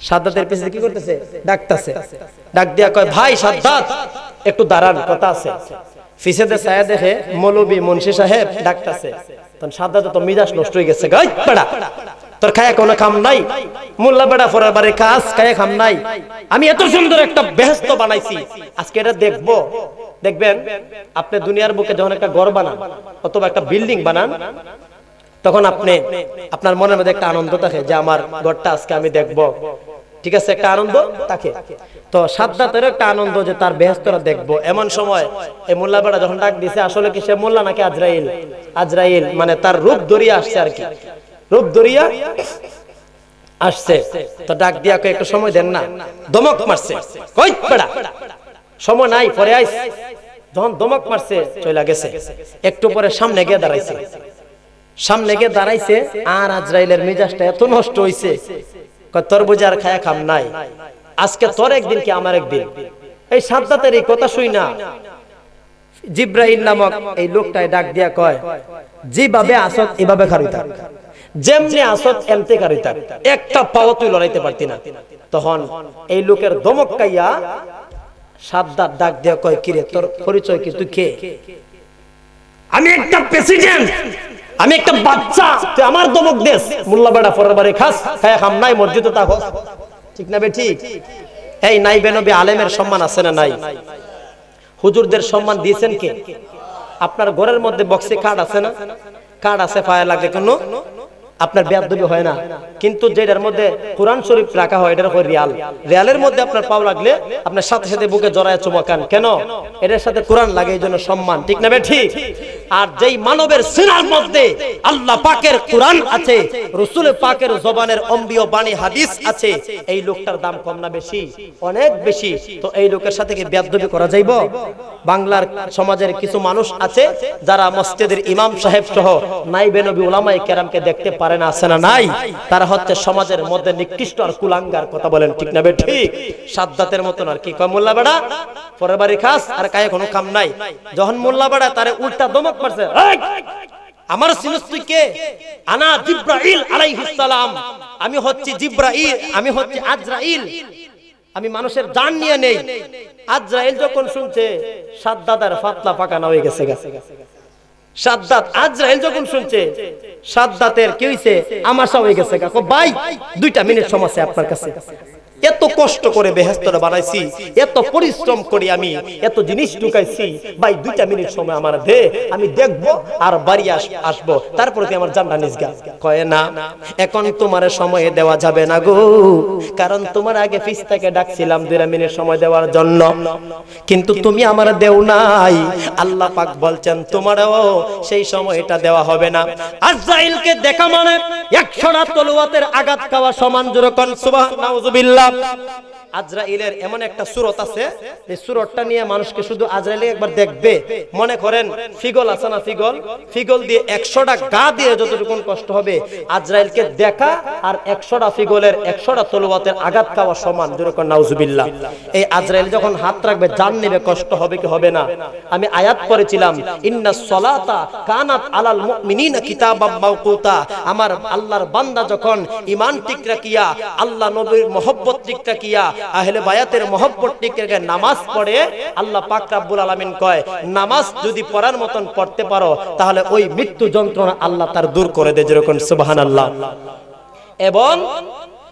সাদ্দাতের পিছে কি করতেছে? ডাকতেছে। ডাক দিয়া কয়, ভাই সাদ্দাত একটু দাঁড়ান, কথা আছে। পিছে দিয়ে ছায়া দেখে মৌলবী মুন্সি সাহেব ডাকতেছে। তখন সাদ্দাত তো মিজাজ নষ্ট হয়ে গেছে। গাই বেড়া, তোর খায়া কোনো কাম নাই? মোল্লা বেড়া ফরার বাড়ি কাজ, খায়া কাম নাই? আমি এত সুন্দর একটা বেহেশত বানাইছি, আজকে এটা দেখবো। দেখবেন আপনি দুনিয়ার বুকে যখন একটা ঘর বানান অথবা একটা বিল্ডিং বানান, তখন আপনি আপনার মনের মধ্যে একটা আনন্দ থাকে যে আমার ঘরটা আজকে আমি দেখব, ঠিক আছে, একটা আনন্দ থাকে। তো সাদ্দাতের একটা আনন্দ যে তার বেহেশতটা দেখব। এমন সময় এই মোল্লা বেড়া যখন ডাক দিছে, আসলে কি সে মোল্লা নাকি আজরাইল? আজরাইল মানে তার রূপ ধরিয়া আসছে আর কি, রূপ ধরিয়া আসছে। তো ডাক দিয়া কয়, একটু সময় দেন না। দমক মারছে, কই বেড়া সময় নাই, পরে আইস। যখন দমক মারছে চলে গেছে। একটু পরে সামনে গিয়ে দাঁড়াইছে। সামনে গিয়ে দাঁড়াইছে আর আজরাইলের মেজাজটা এত নষ্ট হইছে, কয় তোর বুঝি আর খায়া খাম নাই, আজকে তোর একদিন কি আমার একদিন। এই সাদ্দাতের এই কথা শুই না জিব্রাইল নামক এই লোকটাই ডাক দিয়া কয়, যেভাবে আসত এভাবে খারুই থাক, যেমনি আসত এমতে খারুই থাক, একটা পাও তুই লড়াইতে পারতি না। তখন এই লোকের দমক খাইয়া সাদ্দাত ডাক দিয়া কয়, কিরে তোর পরিচয় কি? তুই কে? আমি একটা প্রেসিডেন্ট, আমি একটা বাচ্চা, তুই আমার দমক দেশ? মোল্লা বেড়া ফরার বাড়ি খাস, খায়া খাম নাই, মসজিদে থাকো, ঠিক না বে ঠিক? এই নাইবে নবী আলেমের সম্মান আছে না নাই? হুজুরদের সম্মান দিয়েছেন কে? আপনার ঘরের মধ্যে বক্সে কার্ড আছে না? কার্ড আছে, পায়ে লাগে কেন? আপনার বেয়াদবি হয় না, কিন্তু যেটার মধ্যে কোরআন শরীফ রাখা হয় এটার হয় রিয়াল। রিয়ালের মধ্যে আপনার পাও লাগলে আপনার সাথে সাথে বুকে জড়ায় চুমাকান কেন? এটার সাথে কোরআন লাগে, এই জন্য সম্মান, ঠিক না বে ঠিক? আর যেই মানবের সিনার মধ্যে আল্লাহ পাকের কোরআন আছে, রাসূল পাকের জবানের অম্বিয় বাণী হাদিস আছে, এই লোকটার দাম কম না বেশি? অনেক বেশি। তো এই লোকের সাথে কি বেয়াদবি করা যাইব? বাংলার সমাজের কিছু মানুষ আছে যারা মসজিদের ইমাম সাহেব সহ নাইবে নবী উলামায়ে কেরামকে দেখতে পারে না, আছে না নাই? তারা হচ্ছে সমাজের মধ্যে নিকৃষ্ট আর কুলাঙ্গার, কথা বলেন ঠিক না বে ঠিক? সাদ্দাতের মতন আর কি কয়, মোল্লা বেড়া পরের বাড়ি খাস আর কায়ে কোনো কাম নাই। যখন মোল্লা বেড়া তারে উল্টা দমক মারছে, আমার চিনস তুই কে? আনা জিব্রাইল আলাইহিস সালাম, আমি হচ্ছি জিব্রাইল, আমি হচ্ছি আজরাইল, আমি মানুষের জান নিয়ে নেই। আজরাইল যখন শুনছে সাদ্দাতের ফাতলা পাকানো হয়ে গেছে। সাদ্দাত আজরাইল যখন শুনছে সাদ্দাতের কি হইছে? আমাশা হয়ে গেছে। ভাই 2টা মিনিট সময় আছে আপনার কাছে, এত কষ্ট করে বেহেশতটা বানাইছি, এত পরিশ্রম করে আমি এত জিনিস ঢুকাইছি, ভাই 2টা মিনিট সময় আমার দে, আমি দেখবো আর বাড়ি আসবো, তারপরে তুই আমার জানটা নিস গা। কয় না, এখন তোমার সময় দেওয়া যাবে না গো, কারণ তোমার আগে পিছ থেকে ডাকছিলাম 2 মিনিট সময় দেওয়ার জন্য, কিন্তু তুমি আমার দেও নাই। আল্লাহ পাক বলছেন তোমারও সেই সময়টা দেওয়া হবে না। আজরাইলকে দেখা মানে 100টা তলোয়ারের আঘাত খাওয়া সমান। যেরকম সুবহানাল্লাহ। আজরাইলের এমন একটা সূরত আছে, এই সূরতটা নিয়ে মানুষকে শুধু আজরাইলে একবার দেখবে, মনে করেন ফিগল আছে না, ফিগল দিয়ে 100টা গা দিয়ে যতটুকু কষ্ট হবে, আজরাইলকে দেখা আর 100টা ফিগলের 100টা তলোয়ারের আঘাত খাওয়া সমান। যেরকম নাউজুবিল্লাহ। এই আজরাইল যখন হাত রাখবে জান নেবে, কষ্ট হবে কি হবে না? আমি আয়াত পড়েছিলাম, ইন্নাস সালাতা কানাত আলাল মুমিনিনা কিতাবাম মাওকুতা। আমার আল্লাহর বান্দা যখন ঈমান ঠিক রাখিয়া, আল্লাহ নবীর মহব্বত ঠিক রাখিয়া, আহলে বায়াতের মহব্বত ঠিক রেখে নামাজ পড়ে, আল্লাহ পাক রব্বুল আলামিন কয়, নামাজ যদি পড়ার মতন পড়তে পারো তাহলে ওই মৃত্যু যন্ত্রণা আল্লাহ তার দূর করে দেয়। যেরকম সুবহানাল্লাহ। এবং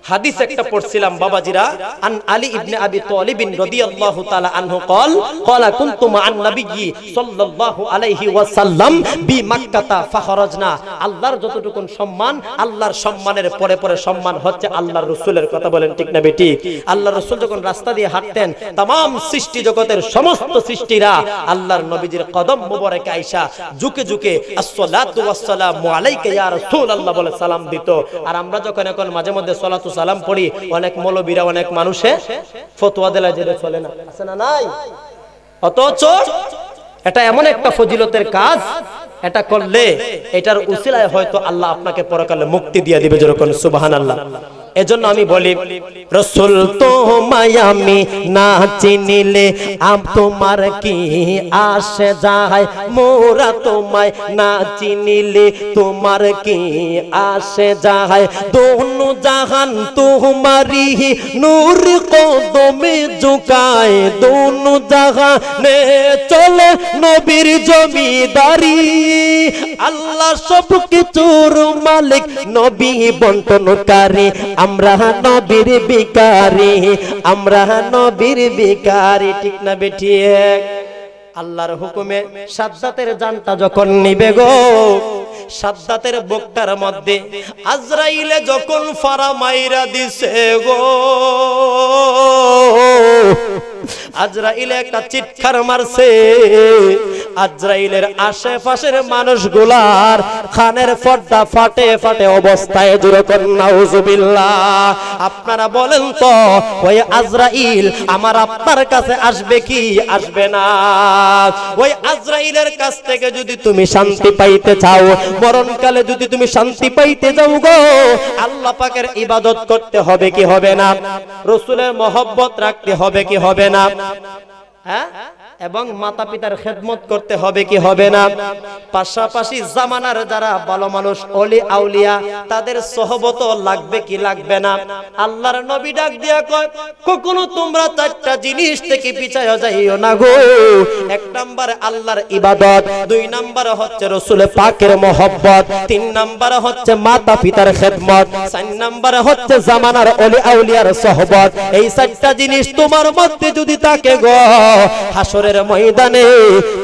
হাদিস একটা পড়ছিলাম বাবাজিরা, আন আলী ইবনে আবি তালিব রাদিয়াল্লাহু তাআলা আনহু ক্বালা কুনতু মা'আন নাবিয়্যি সাল্লাল্লাহু আলাইহি ওয়াসাল্লাম বি মক্কাতা ফাখরাজনা। আল্লাহর যতটুকু সম্মান, আল্লাহর সম্মানের পরে পরে সম্মান হচ্ছে আল্লাহর রাসূলের। কথা বলেন ঠিক না বেটি? আল্লাহর রাসূল যখন রাস্তা দিয়ে হাঁটতেন, तमाम সৃষ্টি জগতের সমস্ত সৃষ্টিরা আল্লাহর নবীজির কদম মোবারকে আয়েশা ঝুঁকে ঝুঁকে আসসালাতু ওয়াসসালামু আলাইকা ইয়া রাসূলুল্লাহ বলে সালাম দিত। আর আমরা যখন এখন মাঝে মধ্যে সালাতু সালাম পড়ি, অনেক মৌলবীরা অনেক মানুষে ফতোয়া দেলা যেটা চলে না, আছে না নাই? অথচ এটা এমন একটা ফজিলতের কাজ, এটা করলে এটার উসিলায় হয়তো আল্লাহ আপনাকে পরকালে মুক্তি দিয়ে দিবে। যেরকম সুবহানাল্লাহ। এজন্য আমি বলি, রাসূল তোমায় আমি না চিনিলে তোমার কি আসে যায়, মোরা তোমায় না চিনিলে তোমার কি আসে যায়, দোনো জাহান তোমারি নূর কদমে ঝুকায়, দোনো জাহানে চলে নবীর জমিদারি, আল্লাহ সব কিছুর মালিক, নবী বন্টনকারী, আমরা নবীর ভিখারি, আমরা নবীর ভিখারি। ঠিক না বেঠিক? আল্লাহর হুকুমে সাজ্জাতের জানটা যখন নিবে গো, সাজ্জাতের বুকটার মধ্যে আজরাইলে যখন ফারা মাইরা দিছে গো, আজরাইলে একটা চিৎকার মারছে, আজরাইলের আশেপাশের মানুষগুলার খানের পর্দা ফাটে ফাটে অবস্থায়। যেরকম নাউজুবিল্লাহ। আপনারা বলেন তো, ওই আজরাইল আমার আপনার কাছে আসবে কি আসবে না? ওই আজরাইলের কাছ থেকে যদি তুমি শান্তি পাইতে চাও, মরণকালে যদি তুমি শান্তি পাইতে যাও গো, আল্লাহ পাকের ইবাদত করতে হবে কি হবে না? রাসূলের মহব্বত রাখতে হবে কি হবে না? হ্যাঁ, এবং মাতা পিতার খেদমত করতে হবে কি হবে না? পাশাপাশি জামানার যারা ভালো মানুষ, ওলি আউলিয়া, তাদের সহবত লাগবে কি লাগবে না? আল্লাহর নবী ডাক দিয়া কয়, কখনো তোমরা চারটা জিনিস থেকে পিছায়া যাইও না গো। এক নম্বরে আল্লাহর ইবাদত, দুই নম্বরে হচ্ছে রাসূলের পাকের মহব্বত, তিন নম্বরে হচ্ছে মাতা পিতার খেদমত, চার নম্বরে হচ্ছে জামানার ওলি আউলিয়ার সহবত। এই চারটা জিনিস তোমার মধ্যে যদি থাকে গো, হাসরের ময়দানে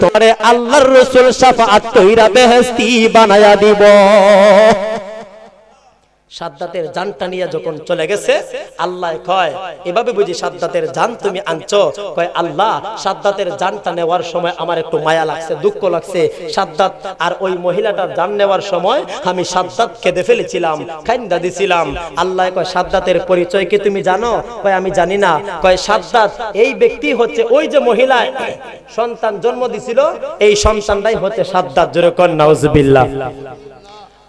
তোমারে আল্লাহর রাসূল শাফাআত কইরা বেহেশতি বানায়া দিব। সাদ্দাতের জানটা নিয়ে যখন চলে গেছে, আল্লাহ কয়, এভাবে বুঝি সাদ্দাতের জান তুমি আনছো? কয়, আল্লাহ সাদ্দাতের জানটা নেওয়ার সময় আমার একটু মায়া লাগছে, দুঃখ লাগছে। সাদ্দাত আর ওই মহিলাটার জান নেওয়ার সময় আমি সাদ্দাত কেঁদে ফেলেছিলাম, কাইন্দা দিছিলাম। আল্লাহ কয়, সাদ্দাতের পরিচয় কি তুমি জানো? কয়, আমি জানি না। কয়, সাদ্দাত এই ব্যক্তি হচ্ছে ওই যে মহিলা সন্তান জন্ম দিছিল, এই সন্তানটাই হচ্ছে সাদ্দাত। জোরে কোন নাউজুবিল্লাহ।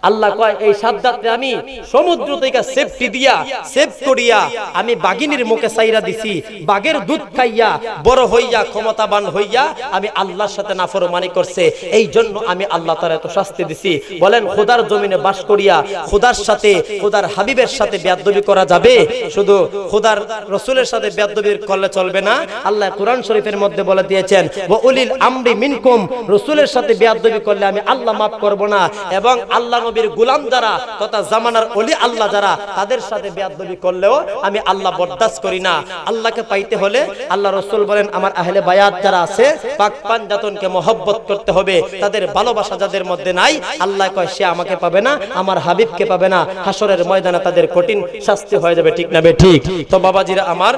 আল্লাহ কয়, এই সাদ্দাতকে আমি সমুদ্র থেকে সেফটি দিয়া সেভ করিয়া আমি বাগিনীর মুখে চাইরা দিছি, বাগের দুধ খাইয়া বড় হইয়া ক্ষমতাবান হইয়া আমি আল্লাহর সাথে নাফরমানি করছে, এই জন্য আমি আল্লাহ তাআলা এত শাস্তি দিছি। বলেন, খোদার জমিনে বাস করিয়া খোদার সাথে, খোদার হাবিবের সাথে বেয়াদবি করা যাবে? শুধু খোদার রাসূলের সাথে বেয়াদবি করলে চলবে না। আল্লাহ কুরআন শরীফের মধ্যে বলে দিয়েছেন, ওয়া উলিল আমরি মিনকুম, রাসূলের সাথে বেয়াদবি করলে আমি আল্লাহ মাফ করব না, এবং আল্লাহ নবীর গোলাম যারা তথা জামানার ওলি আল্লাহ যারা, তাদের সাথে বেয়াদবি করলেও আমি আল্লাহ বরদাস্ত করি না। আল্লাহকে পাইতে হলে আল্লাহ রাসূল বলেন, আমার আহলে বায়াত যারা আছে, পাক পাঞ্জাতনকে মহব্বত করতে হবে, তাদের ভালোবাসা যাদের মধ্যে নাই, আল্লাহ কয় সে আমাকে পাবে না, আমার হাবিবকে পাবে না, হাসরের ময়দানে তাদের কঠিন শাস্তি হয়ে যাবে। ঠিক না বে ঠিক? তো বাবাজিরা আমার,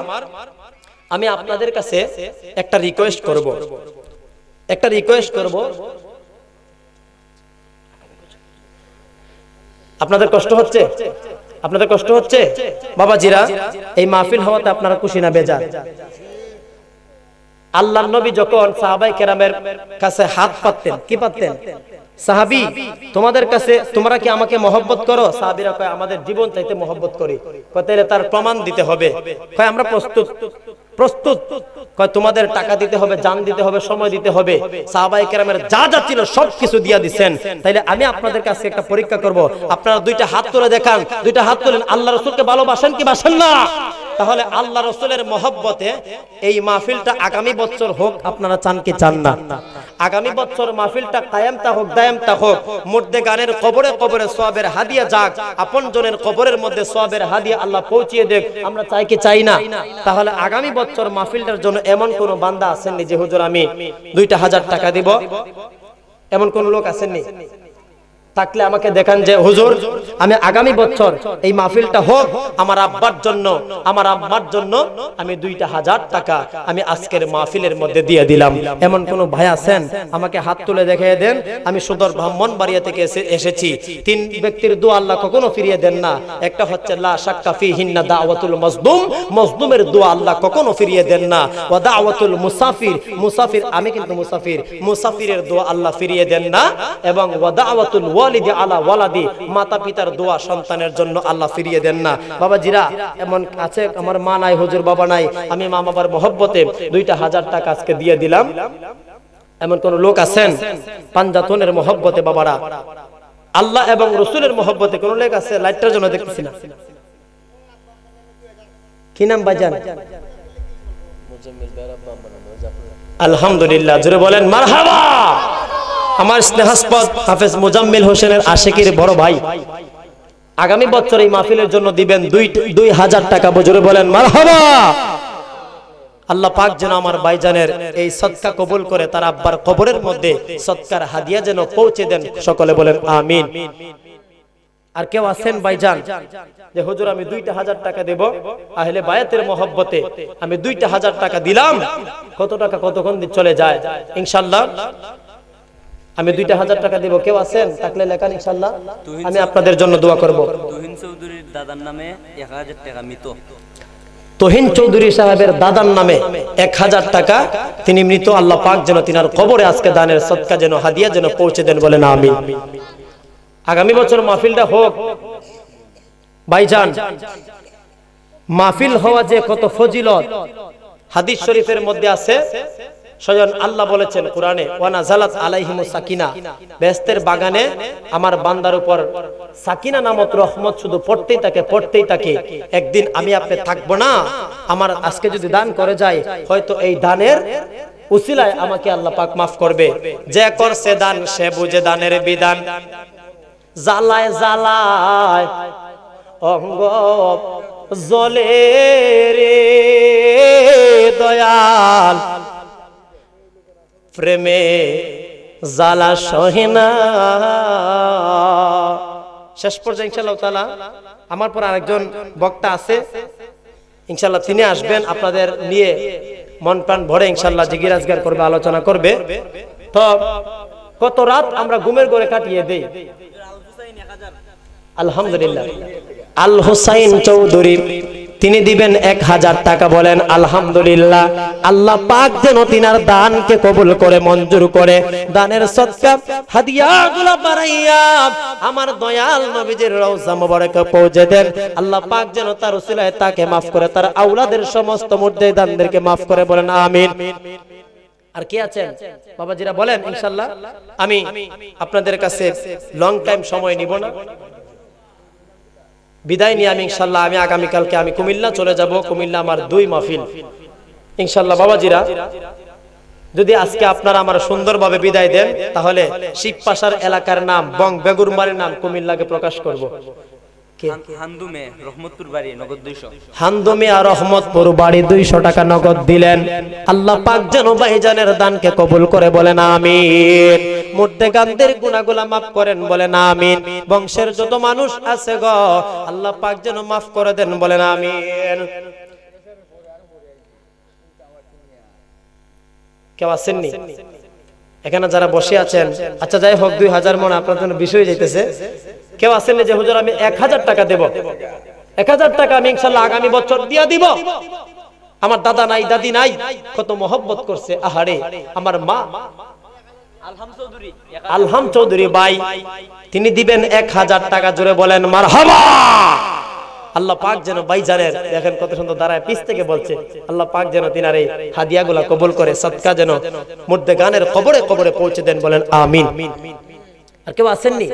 আমি আপনাদের কাছে একটা রিকোয়েস্ট করব, আপনাদের কষ্ট হচ্ছে? আপনাদের কষ্ট হচ্ছে? বাবাজিরা, এই মাহফিল হওয়াতে আপনারা খুশি না বেজার? আল্লাহর নবী যখন সাহাবায়ে কেরামের কাছে হাত পাততেন, কি পাততেন? সাহাবী, তোমাদের কাছে তোমরা কি আমাকে মহব্বত করো? সাহাবীরা কয়, আমাদের জীবন চাইতে মহব্বত করি। কয়, তাহলে তার প্রমাণ দিতে হবে। কয়, আমরা প্রস্তুত। কয়, তোমাদের টাকা দিতে হবে, জান দিতে হবে, সময় দিতে হবে। সাহাবায়ে কেরামের যা যা ছিল সবকিছু দিয়া দিবেন। তাইলে আমি আপনাদের কাছে একটা পরীক্ষা করব, আপনারা দুইটা হাত তুলে দেখান, দুইটা হাত তুলেন। আল্লাহ রাসূলকে ভালোবাসেন কি বাসেন না? তাহলে আল্লাহ রাসূলের মহব্বতে এই মাহফিলটা আগামী বছর হোক, আপনারা চান কি চান না? আগামী বছর মাহফিলটা কায়েম তা হোক, দায়েম তা হোক, মুর্দে গানের কবরে কবরে সওয়াবের হাদিয়া যাক, আপনজনের কবরের মধ্যে সওয়াবের হাদিয়া আল্লাহ পৌঁছিয়ে দেখ, আমরা চাই কি চাই না? তাহলে আগামী বছর মাহফিলটার জন্য এমন কোন বান্দা আছেননি যে হুজুর আমি 2,000 টাকা দিব, এমন কোন লোক আছেননি? থাকলে আমাকে দেখান যে হুজুর আমি আগামী বছর এই মাহফিলটা হোক আমার আব্বার জন্য, আমার আম্মার জন্য আমি 2,000 টাকা আমি আজকের মাহফিলের মধ্যে দিয়ে দিলাম। এমন কোন ভাই আছেন? আমাকে হাত তুলে দেখিয়ে দেন। আমি সুদর ব্রাহ্মণবাড়িয়া থেকে এসেছি। 3 ব্যক্তির দোয়া আল্লাহ কখনো ফিরিয়ে দেন না। একটা হচ্ছে লা শাক্কা ফিহিন্না দাওয়াতুল মাজলুম, মাজলুমের দোয়া আল্লাহ কখনো ফিরিয়ে দেন না। ওয়া দাওয়াতুল মুসাফির, মুসাফির আমি কিন্তু মুসাফির, মুসাফিরের দোয়া আল্লাহ ফিরিয়ে দেন না। এবং ওয়া দাওয়াতুল ওয়ালিদি আলা ওয়ালাদি, মাতা পিতার দোয়া সন্তানের জন্য আল্লাহ ফিরিয়ে দেন না। বাবাজিরা এমন আছে, আমার মা নাই, হুজুর বাবা নাই, আমি মা বাবার মহব্বতে 2,000 টাকা আজকে দিয়ে দিলাম, এমন কোন লোক আছেন? পাঞ্জাতনের মহব্বতে বাবারা, আল্লাহ এবং রাসূলের মহব্বতে কোন লোক আছে? লাইটটার জন্য দেখতেছি না। কি নাম ভাইজান? আলহামদুলিল্লাহ, জোরে বলেন মারহাবা। আমার স্নেহাস্পদ হাফেজ মুজাম্মিল হোসেনের আশিকের বড় ভাই আগামী বছর এই মাহফিলের জন্য দিবেন 2,000 টাকা। জোরে বলেন মারহাবা। আল্লাহ পাক যেন আমার ভাইজানের এই সদকা কবুল করে তার আব্বার কবরের মধ্যে সদকার হাদিয়া যেন পৌঁছে দেন। সকলে বলেন আমিন। আর কেউ আছেন ভাইজান যে হুজুর আমি 2,000 টাকা দেব, আহলে বায়াতের মহব্বতে আমি 2,000 টাকা দিলাম, কত টাকা কতক্ষণ চলে যায়, ইনশাআল্লাহ আমি 2,000 টাকা দেব। কেউ আছেন? থাকলে লেখান, ইনশাআল্লাহ আমি আপনাদের জন্য দোয়া করব। তুহিন চৌধুরীর দাদার নামে 1,000 টাকা মৃত। তুহিন চৌধুরী সাহেবের দাদার নামে 1,000 টাকা তিনি মৃত। আল্লাহ পাক যেন তিনার কবরে আজকে দানের সদকা যেন হাদিয়া যেন পৌঁছে দেন, বলেন আমিন। আগামী বছর মাহফিলটা হোক ভাইজান। মাহফিল হওয়া যে কত ফজিলত হাদিস শরীফের মধ্যে আছে। স্বয়ং আল্লাহ বলেছেন কোরআনে, ওয়া নাযালাত আলাইহিমুস সাকিনা, বেহেশতের বাগানে আমার বান্দার উপর সাকিনা নামক রহমত শুধু পড়তেই থাকে, পড়তেই থাকে। একদিন আমি আপনি থাকবো না, আমার আজকে যদি দান করে যায়, হয়তো এই দানের উসিলায় আমাকে আল্লাহ পাক মাফ করবে। যে করছে দান সে বুঝে দানের বিধান, জালায় জালায় অঙ্গ জ্বলে রে দয়াল, প্রেমে জালা সহেনা। শেষ পর্যায়ে ইনশাআল্লাহ তাআলা আমার পর আরেকজন বক্তা আছে, ইনশাআল্লাহ তিনি আসবেন, আপনাদের নিয়ে মন প্রাণ ভরে ইনশাআল্লাহ জিকির আজগার করবে, আলোচনা করবে। তো কত রাত আমরা ঘুমের ঘরে কাটিয়ে দেই। আলহামদুলিল্লাহ, আল হুসাইন চৌধুরী তিনি দিবেন 1,000 টাকা। বলেন আলহামদুলিল্লাহ। আল্লাহ পাক যেন তিনার দানকে কবুল করে, মঞ্জুর করে, দানের সদকা হাদিয়াগুলো বাড়াইয়া আমার দয়াল নবীজির রওজা মোবারকে পৌঁছে দেন। আল্লাহ পাক যেন তার উসিলায় তাকে maaf করে, তার আওলাদের সমস্ত মুর্দাদানদেরকে maaf করে, বলেন আমিন। আর কি আছেন বাবাজিরা বলেন ইনশাআল্লাহ। আমি আপনাদের কাছে লং টাইম সময় নিব না, বিদায় নিয়ে আমি ইনশাআল্লাহ আমি আগামী কালকে আমি কুমিল্লা চলে যাব। কুমিল্লা আমার 2 মাহফিল ইনশাআল্লাহ। বাবাজিরা যদি আজকে আপনারা আমার সুন্দরভাবে বিদায় দেন, তাহলে শিবপাশার এলাকার নাম বং বেগুরমারের নাম কুমিল্লাকে প্রকাশ করব। হান্দুমে রহমতপুর বাড়ি নগদ 200। হান্দুমে আর রহমতপুর বাড়ি 200 টাকা নগদ দিলেন। আল্লাহ পাক যেন ভাইজানের দানকে কবুল করে, বলেন আমিন। মুর্দেগানদের গুনাহগুলো maaf করেন, বলেন আমিন। বংশের যত মানুষ আছে গো আল্লাহ পাক যেন maaf করে দেন, বলেন আমিন। কেউ আসেননি এখানে যারা বসে আছেন? আচ্ছা যাই হোক, 2,000 মন আপনার জন্য বিষয় যাইতেছে। কেউ আসেননি যে হুজুর আমি 1,000 টাকা দেব? 1,000 টাকা আমি ইনশাআল্লাহ আগামী বছর দিয়ে দিব। আমার দাদা নাই, দাদি নাই, কত মহব্বত করছে। আহারে আমার মা আলহাম চৌধুরী ভাই তিনি দিবেন 1,000 টাকা। জোরে বলেন মারহাবা। আল্লাহ পাক যেন ভাইজানের, দেখেন কত সুন্দর দাঁড়ায় পিছ থেকে বলছে, আল্লাহ পাক যেন তিনার এই হাদিয়াগুলা কবুল করে, সদকা যেন মুর্দেগানের কবরে কবরে পৌঁছে দেন, বলেন আমিন। আর কেউ আসেননি?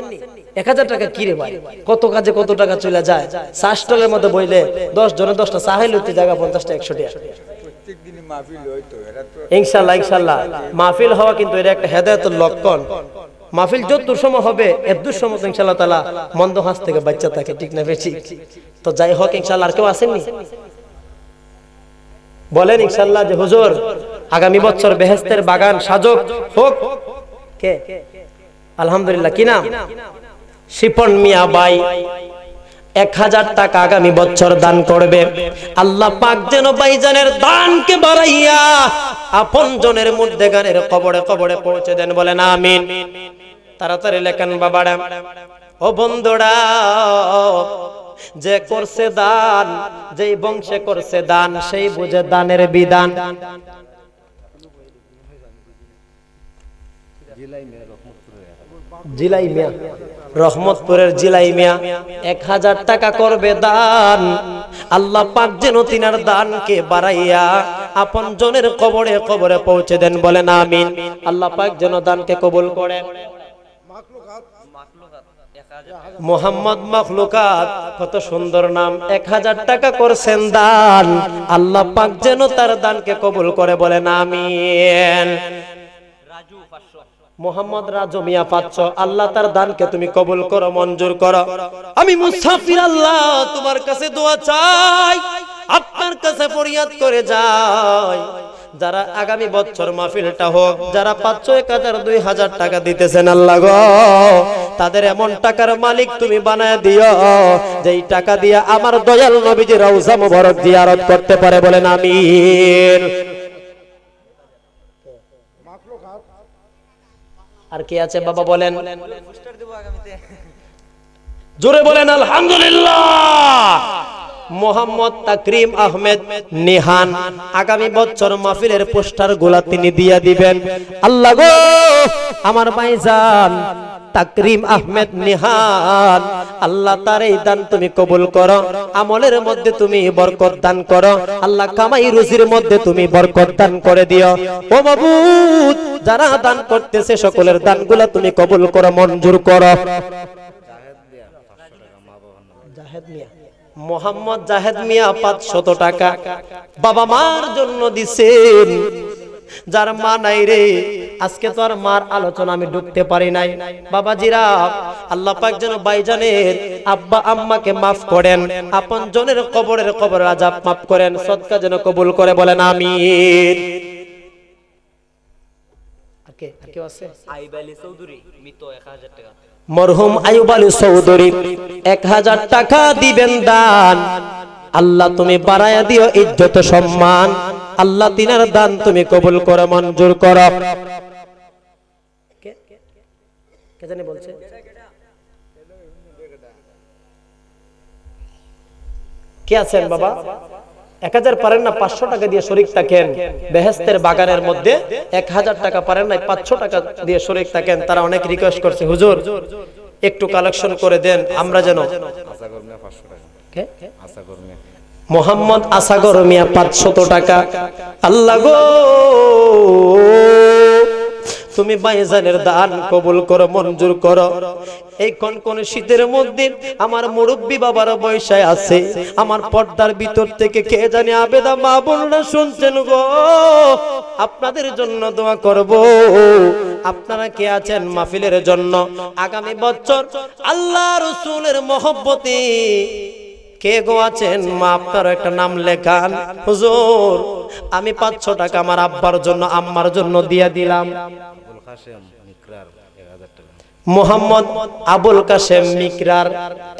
1000 টাকা কি রে ভাই, কত কাজে কত টাকা চলে যায়। চা স্টলের মধ্যে বইলে 10 জনে 10টা চা খাইলে জায়গা 50টা 100 টাকা। ইনশাআল্লাহ ইনশাআল্লাহ মাহফিল হওয়া কিন্তু এটা একটা হেদায়েতের লক্ষণ। মাহফিল যতদূর সময় হবে এতদূর সময় ইনশাআল্লাহ তাআলা মন্দ হাস থেকে বাচ্চা থাকে, ঠিক না বেশি? তো যাই হোক ইনশাআল্লাহ। আর কেউ আসেননি? বলেন ইনশাআল্লাহ যে হুজুর আগামী বছর বেহেশতের বাগান সাজক হোক। কে? আলহামদুলিল্লাহ। কি নাম? শিপন মিয়া ভাই 1000 টাকা আগামী বছর দান করবে। আল্লাহ পাক যেন ভাইজানের দানকে বাড়াইয়া আপন জনের মধ্যে গানের কবরে কবরে পৌঁছে দেন, বলেন আমিন। তাড়াতাড়ি লেখেন বাবারা। ও বন্ধুরা, যে করছে দান, যেই বংশে করছে দান, সেই বুঝে দানের বিধান। জিলাই মিয়া, রহমতপুরের জিলাই মিয়া 1000 টাকা করবে দান। আল্লাহ পাক যেন তিনার দানকে বাড়াইয়া আপন জনের কবরে কবরে পৌঁছে দেন, বলেন আমিন। আল্লাহ পাক যেন দানকে কবুল করে। মোহাম্মদ মখলুকাত, কত সুন্দর নাম। 1000 টাকা করছেন দান, আল্লাহ পাক যেন তার দানকে কবুল করে, বলেন আমিন। মোহাম্মদ রাজু মিয়া 500, আল্লাহ তার দানকে তুমি কবুল করো, মঞ্জুর করো। আমি মুসাফির, আল্লাহ তোমার কাছে দোয়া চাই, আপনার কাছে ফরিয়াদ করে যাই। যারা আগামী বছর মাহফিলটা হোক, যারা 500, 1000, 2000 টাকা দিতেছেন আল্লাহ গো, তাদের এমন টাকার মালিক তুমি বানায় দিও যেই টাকা দিয়ে আমার দয়াল নবীজির রওজা মুবারক জিয়ারত করতে পারে, বলেন আমিন। আর কি আছে বাবা বলেন? জোরে বলেন আলহামদুলিল্লাহ। মোহাম্মদ তাকরিম আহমেদ নিহান, আগামী বছর মাহফিলের পোস্টার গুলা তিনি দিয়া দিবেন। আল্লাহ গো, আমার ভাইজান তাকরিম আহমেদ নিহান, আল্লাহ তার এই দান তুমি কবুল করো, আমলের মধ্যে তুমি বরকত দান করো, আল্লাহ কামাই রুজির মধ্যে তুমি বরকত দান করে দিও। ও মাবুদ, যারা দান করতেছে সকলের দানগুলা তুমি কবুল করো, মঞ্জুর করো। জাহেদ মিয়া, মোহাম্মদ জাহেদ মিয়া 500 টাকা বাবা মার জন্য দিছেন। যার মা নাই রে, আজকে তো আর মার আলোচনা আমি ঢুকতে পারি নাই। বাবাজিরা, আল্লাহ পাক যেন ভাইজানের আব্বা আম্মাকে মাফ করেন, আপন জনের কবরের কবর আযাব মাফ করেন, সদকা যেন কবুল করে, বলেন আমিন। আর কেউ আছে? আইব আলী চৌধুরী মৃত 1000 টাকা। মরহুম আইয়ুব আলী চৌধুরী 1000 টাকা দিবেন দান। আল্লাহ তুমি বাড়ায়া দিও ইজ্জত সম্মান, আল্লাহ তিনার দান তুমি কবুল করো, মঞ্জুর করো। কে জানি বলছে? কে আছেন বাবা? 1000 পারেন না 500 টাকা দিয়ে শরীক থাকেন বেহেশতের বাগানের মধ্যে। 1000 টাকা পারেন না 500 টাকা দিয়ে শরীক থাকেন। তারা অনেক রিকোয়েস্ট করছে, হুজুর একটু কালেকশন করে দেন, আমরা যেন। মোহাম্মদ আসাগর মিয়া 500 টাকা। আল্লাহ গো, তুমি ভাইজানের দান কবুল করো, মঞ্জুর করো। এই কোন শীতের মধ্যে আমার মুরব্বী বাবার বয়সায় আছে, আমার পর্দার ভিতর থেকে কে জানি আবেদা মা বোনরা শুনছেন গো, আপনাদের জন্য দোয়া করব। আপনারা কে আছেন মাহফিলের জন্য? আগামী বছর আল্লাহ রাসূলের মহব্বতে কে গো আছেন মা? আপনার একটা নাম লেখান। হুজুর আমি 500 টাকা আমার আব্বার জন্য আম্মার জন্য দিয়া দিলাম। মোহাম্মদ আবুল কাশেম মিকরার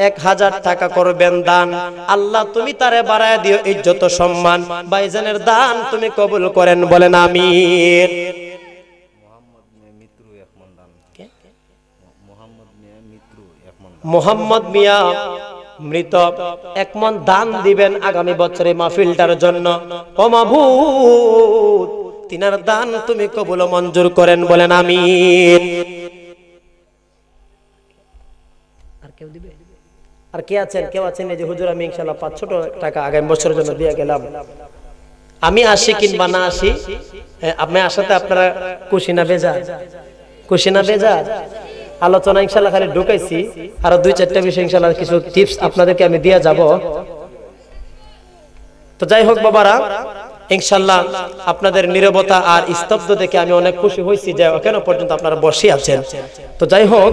1000 টাকা করবেন দান। আল্লাহ তুমি তারে বাড়ায় দিও ইজ্জত সম্মান, ভাইজানের দান তুমি কবুল করেন, বলেন আমিন। মোহাম্মদ মিয়া মৃত 1 মণ দান দিবেন আগামী বছরে মাহফিলটার জন্য। ও মাবুদ, তিনার দান তুমি কবুল মঞ্জুর করেন, বলেন আমিন। আর কেউ দিবে? আর কে আছেন? কেউ আছেন এই যে হুজুর আমি ইনশাআল্লাহ 500 টাকা আগামী বছরের জন্য দিয়ে গেলাম। আমি আসি কিংবা না আসি, আপনি আসাতে আপনারা খুশি না বেজার? খুশি না বেজার? আলোচনা ইনশাআল্লাহ খালি ঢুকাইছি, আর 2-4টা বিষয় ইনশাআল্লাহ কিছু টিপস আপনাদেরকে আমি দিয়ে যাব। তো যাই হোক বাবারা, ইনশাআল্লাহ আপনাদের নীরবতা আর স্তব্ধ দেখে আমি অনেক খুশি হয়েছি যে কেন পর্যন্ত আপনারা বসে আছেন। তো যাই হোক,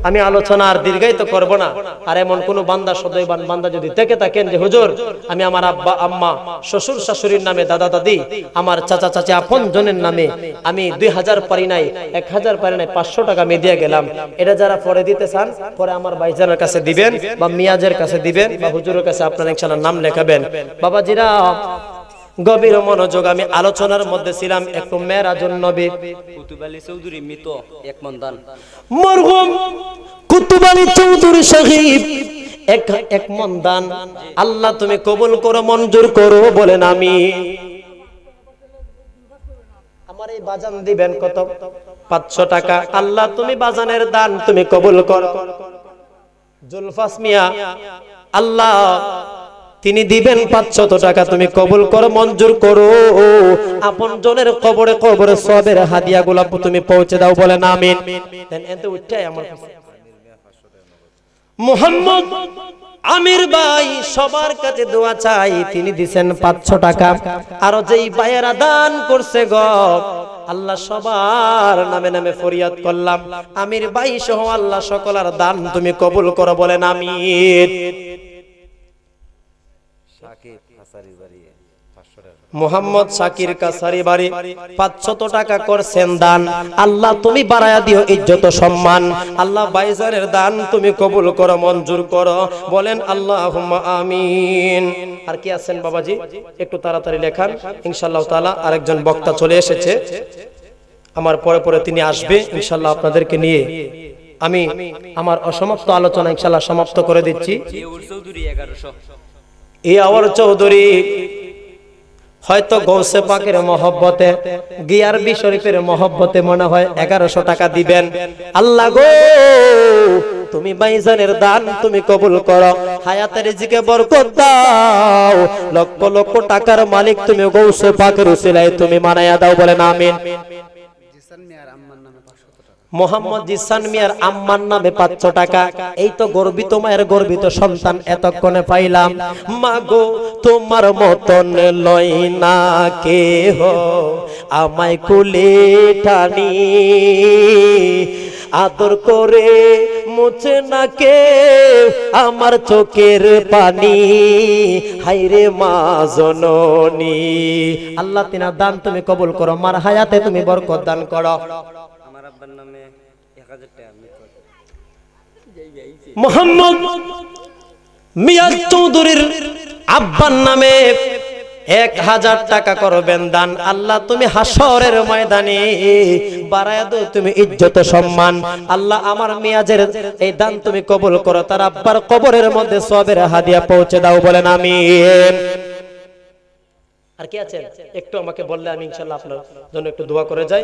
আমি আলোচনা আর দীর্ঘায়িত করব না। আর এমন কোন বান্দা, সদয়বান বান্দা যদি থেকে থাকেন যে হুজুর আমি আমার আব্বা আম্মা, শ্বশুর শাশুড়ির নামে, দাদা দাদি, আমার চাচা চাচি আপন জনের নামে আমি 2000 পারি নাই, 1000 পারি নাই, 500 টাকা আমি দিয়ে গেলাম, এটা যারা পরে দিতে চান পরে আমার ভাইজানের কাছে দিবেন বা মিয়াজের কাছে দিবেন বা হুজুরের কাছে আপনারা ইনশাআল্লাহ নাম লেখাবেন। বাবাজিরা গভীর মনোযোগ, আমি আলোচনার মধ্যে ছিলাম একটু মেরাজুন নবী। কুতুব আলী চৌধুরী মৃত, এক মন দান। মরহুম কুতুব আলী চৌধুরী শহীদ, এক মন দান আল্লাহ তুমি কবুল করো, মঞ্জুর করো, বলেন আমি। আমার এই বাজান দিবেন কত? 500 টাকা। আল্লাহ তুমি বাজানের দান তুমি কবুল করো। জুলফাস মিয়া, আল্লাহ তিনি দিবেন 500 টাকা, তুমি কবুল করো, মঞ্জুর করো। আপন জনের কবরে কবরে সবের হাদিয়া গুলা তুমি পৌঁছে দাও, বলেন আমিন। এতে উঠটাই আমার মুহাম্মদ আমির ভাই সবার কাছে দোয়া চাই, তিনি দিবেন 500 টাকা। আর যেই ভাইয়েরা দান করছে গো আল্লাহ সবার নামে নামে ফরিয়াদ করলাম, আমির ভাই সহ আল্লাহ সকলের দান তুমি কবুল করো, বলেন আমিন। মোহাম্মদ শাকির কাছারি বাড়ি 500 টাকা করছেন দান, আল্লাহ তুমি বাড়ায়া দিও ইজ্জত সম্মান, আল্লাহ ভাইজানের দান তুমি কবুল করো, মঞ্জুর করো, বলেন আল্লাহুম্মা আমিন। আর কি আছেন বাবাজি, একটু তাড়াতাড়ি লেখান ইনশাআল্লাহ তাআলা। আরেকজন বক্তা চলে এসেছে, আমার পরে পরে তিনি আসবে ইনশাআল্লাহ। আপনাদেরকে নিয়ে আমি আমার অসমাপ্ত আলোচনা ইনশাআল্লাহ সমাপ্ত করে দিচ্ছি। এই আওয়ার চৌধুরী হয়তো গৌসে পাকের মহব্বতে, গিয়ারবি শরীফের মহব্বতে মনে হয় 1100 টাকা দিবেন। আল্লাহ গো তুমি ভাইজানের দান তুমি কবুল করো, হায়াতের রিজিকে বরকত দাও, লক্ষ লক্ষ টাকার মালিক তুমি গৌসে পাকের উসিলায় তুমি মানায়া দাও, বলেন আমিন। মোহাম্মদ জিসান মিয়ার আম্মার নামে 500 টাকা। এই তো গর্বিত মায়ের গর্বিত সন্তান এতক্ষণে পাইলাম। মাগো তোমার মতন লয় না কেহ আমায় কুলে টানি, আদর করে মুছে না কে আমার চোখের পানি, হায়রে মা জননী। আল্লাহ তিনার দান তুমি কবুল করো, মার হায়াতে তুমি বরকত দান করো। মোহাম্মদ মিয়াজ চৌধুরীর আব্বার নামে 1000 টাকা করবেন দান, আল্লাহ তুমি হাসরের ময়দানে বাড়ায়া দাও তুমি ইজ্জত সম্মান, আল্লাহ আমার মিয়াজের এই দান তুমি কবুল করো, তার আব্বার কবরের মধ্যে সবের হাদিয়া পৌঁছে দাও, বলেন আমিন। আর কি আছেন একটু আমাকে বললে আমি ইনশাআল্লাহ আপনার জন্য একটু দোয়া করে যাই।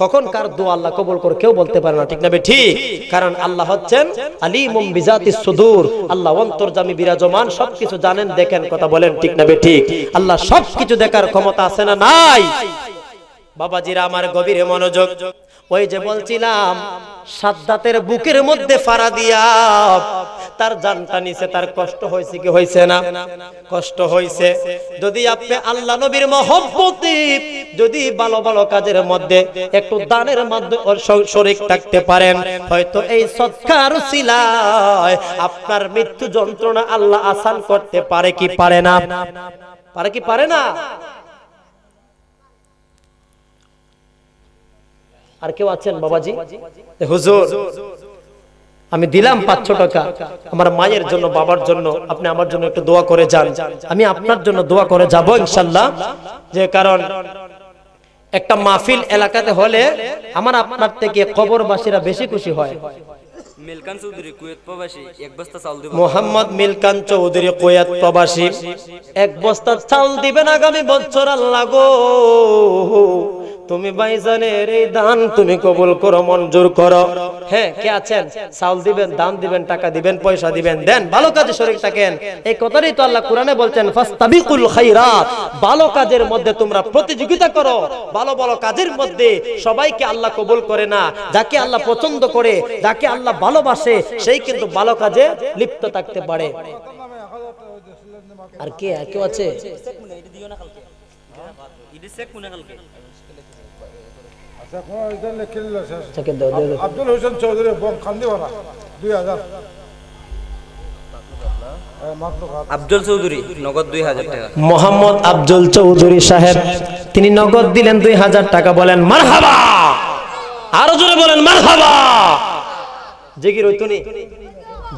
কখন কার দোয়া আল্লাহ কবুল করে কেউ বলতে পারে না, ঠিক না ঠিক? কারণ আল্লাহ হচ্ছেন আলিমুম বিজাতিস সুদূর, আল্লাহ অন্তর্যামী বিরাজমান, সবকিছু জানেন দেখেন, কথা বলেন ঠিক না ঠিক? আল্লাহ সবকিছু দেখার ক্ষমতা আছে না নাই? বাবাজিরা আমার গভীরে মনোযোগ। ওই যে বলছিলাম সাদ্দাতের বুকের মধ্যে ফাড়া দিয়া তার জানটা নিচে, তার কষ্ট হয়েছে কি হয়েছে না? কষ্ট হয়েছে। যদি আপনি আল্লাহ নবীর মহব্বতে যদি ভালো ভালো কাজের মধ্যে একটু দানের মধ্যে শরীক থাকতে পারেন, হয়তো এই সদকার উসিলায় আপনার মৃত্যু যন্ত্রণা আল্লাহ আসান করতে পারে কি পারে না? পারে কি পারে না? আর কেউ আছেন বাবাজি? হুজুর আমি দিলাম 500 টাকা আমার মায়ের জন্য, বাবার জন্য, আপনি আমার জন্য একটু দোয়া করে যান। আমি আপনার জন্য দোয়া করে যাব ইনশাআল্লাহ। যে কারণ একটা মাহফিল এলাকাতে হলে আমার আপনার থেকে কবরবাসীরা বেশি খুশি হয়। মিলকান চৌধুরী কুয়েত প্রবাসী 1 বস্তা চাল দিবেন। মোহাম্মদ মিলকান চৌধুরী কুয়েত প্রবাসী 1 বস্তা চাল দিবেন আগামী বছর। আল্লাহ গো তুমি ভাইজানের এই দান তুমি কবুল করো, মঞ্জুর করো। হ্যাঁ, কে আছেন চাউল দিবেন, দান দিবেন, টাকা দিবেন, পয়সা দিবেন, দেন, ভালো কাজে শরীক থাকেন। এই কথাটাই তো আল্লাহ কোরআনে বলছেন, ফাস্তাবিকুল খাইরাত, ভালো কাজের মধ্যে তোমরা প্রতিযোগিতা করো। ভালো ভালো কাজের মধ্যে সবাইকে আল্লাহ কবুল করে না, যাকে আল্লাহ পছন্দ করে, যাকে আল্লাহ ভালোবাসে, সেই কিন্তু ভালো কাজে লিপ্ত থাকতে পারে। আর কে কেউ আছে? আব্দুল হোসেন চৌধুরী খান্দিওয়ালা 2000। আব্দুল চৌধুরী নগদ 2000 টাকা। মোহাম্মদ আব্দুল চৌধুরী সাহেব, তিনি নগদ দিলেন 2000 টাকা। বলেন মারহাবা, আরো জোরে বলেন মারহাবা। জিকির হইতুনি,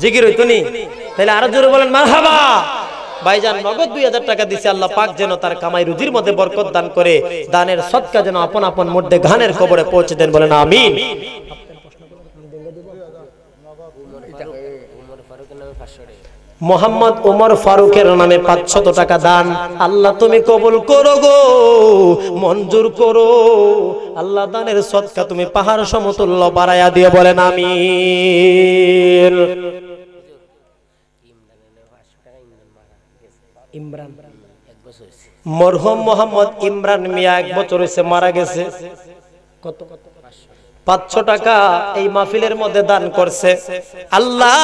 জিকির হইতুনি, তাহলে আরো জোরে বলেন মারহাবা। ভাইজান নগদ 2000 টাকা দিছে, আল্লাহ পাক যেন তার কামাই রুজির মধ্যে বরকত দান করে, দানের সদকা যেন আপন আপন মধ্যে ঘানের কবরে পৌঁছে দেন। বলেন আমিন। মোহাম্মদ উমর ফারুকের নামে 500 টাকা দান, আল্লাহ তুমি কবুল করো গো, মঞ্জুর করো। আল্লাহ দানের সদকা তুমি পাহাড় সমতুল্য বাড়ায়া দিয়ে। বলেন আমিন। ইমরান মরহুম মোহাম্মদ ইমরান মিয়া 1 বছর হয়েছে মারা গেছে। কত? 500 টাকা এই মাহফিলের মধ্যে দান করছে। আল্লাহ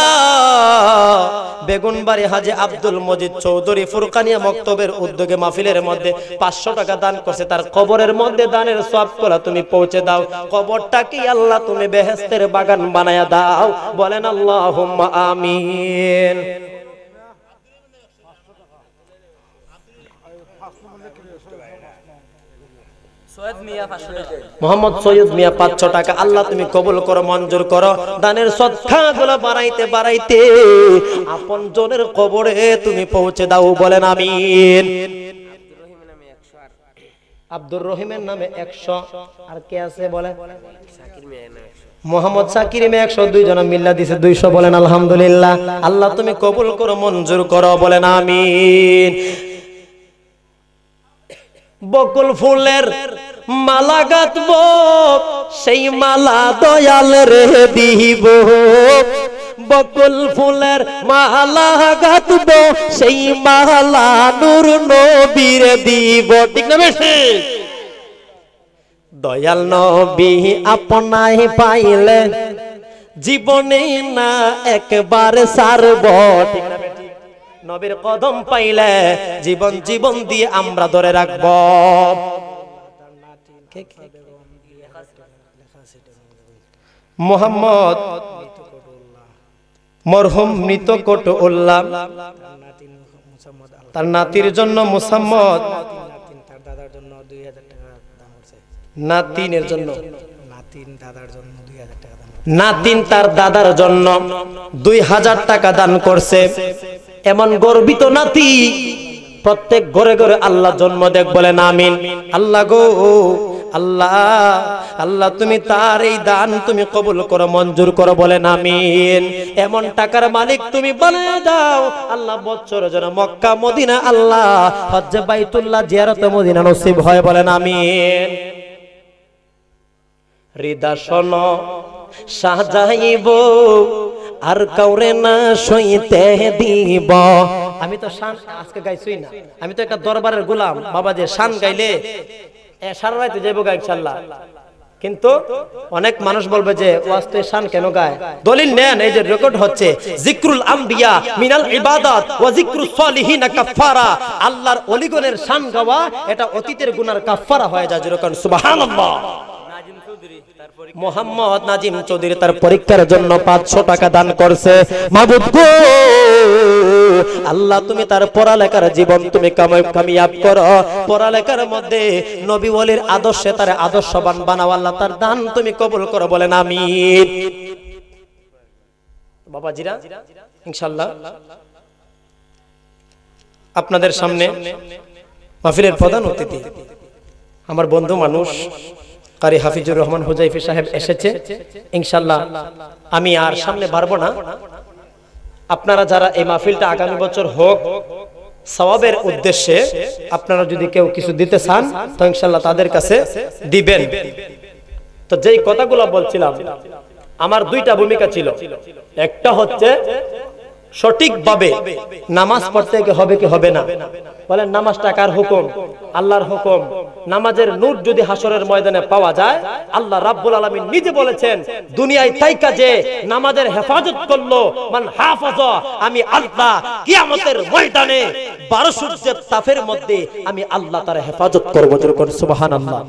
বেগুনবাড়ি হাজী আব্দুল মজিদ চৌধুরী ফুরকানিয়া মক্তবের উদ্যোগে মাহফিলের মধ্যে 500 টাকা দান করছে। তার কবরের মধ্যে দানের সওয়াবগুলো তুমি পৌঁছে দাও। কবরটাকে আল্লাহ তুমি বেহেশতের বাগান বানায়া দাও। বলেন আল্লাহুম্মা আমিন। মোহাম্মদ সৈয়দ মিয়া 500 টাকা, আল্লাহ তুমি কবুল করো, মঞ্জুর করো। দানের সদকাগুলো বাড়াইতে বাড়াইতে আপন জনের কবরে তুমি পৌঁছে দাও। বলেন আমিন। আব্দুর রহিমের নামে 100। আর কে আছে বলে? মোহাম্মদ সাকির মিয়া 100। 2 জন মিল্লা দিছে 200। বলেন আলহামদুলিল্লাহ। আল্লাহ তুমি কবুল করো, মঞ্জুর করো। বলেন আমিন। বকুল ফুলের মালা গাঁথব, সেই মালা দয়াল রে দিব। বকুল ফুলের মালা গাঁথব, সেই মালা নূর নবীর দিব। ঠিক না বেশি? দয়াল নবী আপনায় পাইলে জীবনে না একবার সারব। ঠিক না? নবীর কদম পাইলে জীবন জীবন দিয়ে আমরা ধরে রাখব। মোহাম্মদ মরহুম মৃত কটুল্লাহ, তার নাতির জন্য মুসাম্মদ, নাতিনের জন্য, নাতিন তার দাদার জন্য 2000 টাকা দান করছে। এমন গর্বিত নাতি প্রত্যেক ঘরে ঘরে আল্লাহ জন্ম দেখ। বলেন আমিন। আল্লাহ গো আল্লাহ, আল্লাহ তুমি তার এই দান তুমি কবুল করো, মঞ্জুর করো। বলেন আমিন। এমন টাকার মালিক তুমি বানায় দাও আল্লাহ, বছর যেন মক্কা মদিনা আল্লাহ হজ্জে বাইতুল্লাহ জিয়ারতে মদিনা নসিব হয়। বলেন আমিন। হৃদয় শোনো সাজাইব, আর কাউরে না সইতে দিব। আমি তো শান আজকে গাইছই না, আমি তো একটা দরবারের গোলাম। বাবা যে শান গাইলে সারা রাতে যাইব গা ইনশাআল্লাহ। কিন্তু অনেক মানুষ বলবে যে ওয়াজ তো শান কেন গায়? দলিল নেন, এই যে রেকর্ড হচ্ছে, জিকরুল আম্বিয়া মিনাল ইবাদাত ওয়া জিকরুস সালিহিন কাফারা। আল্লাহর ওলিগণের শান গাওয়া এটা অতীতের গুনার কাফারা হয়ে যায়। যেরকম সুবহানাল্লাহ। মোহাম্মদ নাজিম চৌধুরী তার পরীক্ষার জন্য 500 টাকা দান করছে। মাবুদ গো আল্লাহ তুমি তার পড়ালেখার জীবন তুমি কামিয়াব করো। পড়ালেখার মধ্যে নবী ওলির আদর্শে তার আদর্শবান বানাও। আল্লাহ তার দান তুমি কবুল করো। বলেন আমিন। বাবাজিরা ইনশাআল্লাহ আপনাদের সামনে মাহফিলের প্রধান অতিথি আমার বন্ধু মানুষ কারি হাফিজুর রহমান হুজাইফি সাহেব এসেছে। ইনশাআল্লাহ আমি আর সামনে বাড়বো না। আপনারা যারা এই মাহফিলটা আগামী বছর হোক সওয়াবের উদ্দেশ্যে আপনারা যদি কেউ কিছু দিতে চান তো ইনশাআল্লাহ তাদের কাছে দিবেন। তো যেই কথাগুলো বলছিলাম, আমার দুইটা ভূমিকা ছিল। একটা হচ্ছে সঠিকভাবে নামাজ পড়তে হবে কি হবে না। বলেন নামাজটা কার হুকুম? আল্লাহর হুকুম। নামাজের নূর যদি হাসরের ময়দানে পাওয়া যায়, আল্লাহ রাব্বুল আলামিন নিজে বলেছেন দুনিয়ায় তাইকা যে নামাজের হেফাজত করলো, মান হাফাজা, আমি আল্লাহ কিয়ামতের ময়দানে 12 সূর্যের তাপের মধ্যে আমি আল্লাহ তার হেফাজত করব। সুবহানাল্লাহ।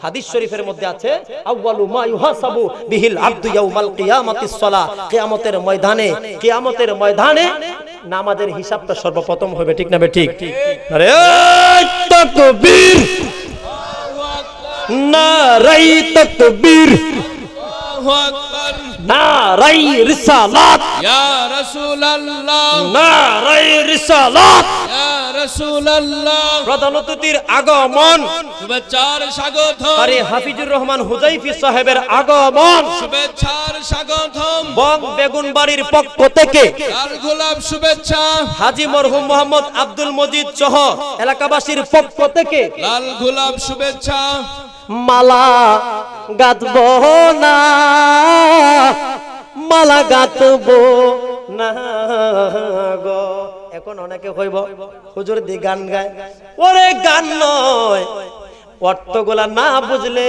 হাদিস শরীফের মধ্যে আছে আউয়ালু মা ইউহাসাবু বিহিল আবদু ইয়াউমাল কিয়ামাতিস সালাহ, কিয়ামতের ময়দানে নামাজের হিসাবটা সর্বপ্রথম হবে। ঠিক না ঠিক? আরে তাকবীর, নারাই তাকবীর, আল্লাহু আকবার, নারাই রিসালাত, ইয়া রাসূলুল্লাহ, নারাই রিসালাত, ইয়া রাসূলুল্লাহ। প্রধান অতিথির আগমন, শুভেচ্ছার স্বাগতম। আরে হাফিজুর রহমান হুজাইফি সাহেবের আগমন, শুভেচ্ছার স্বাগতম। বং বেগুনবাড়ির পক্ষ থেকে লাল গোলাপ শুভেচ্ছা। হাজী মরহুম মোহাম্মদ আব্দুল মজিদ সহ এলাকাবাসীর পক্ষ থেকে লাল গোলাপ শুভেচ্ছা। মালা গাঁথবো না, মালা গাঁথবো না গো। এখন অনেকে কইব হুজুর দি গান গায়। ওরে গান নয়, অর্থগুলা না বুঝলে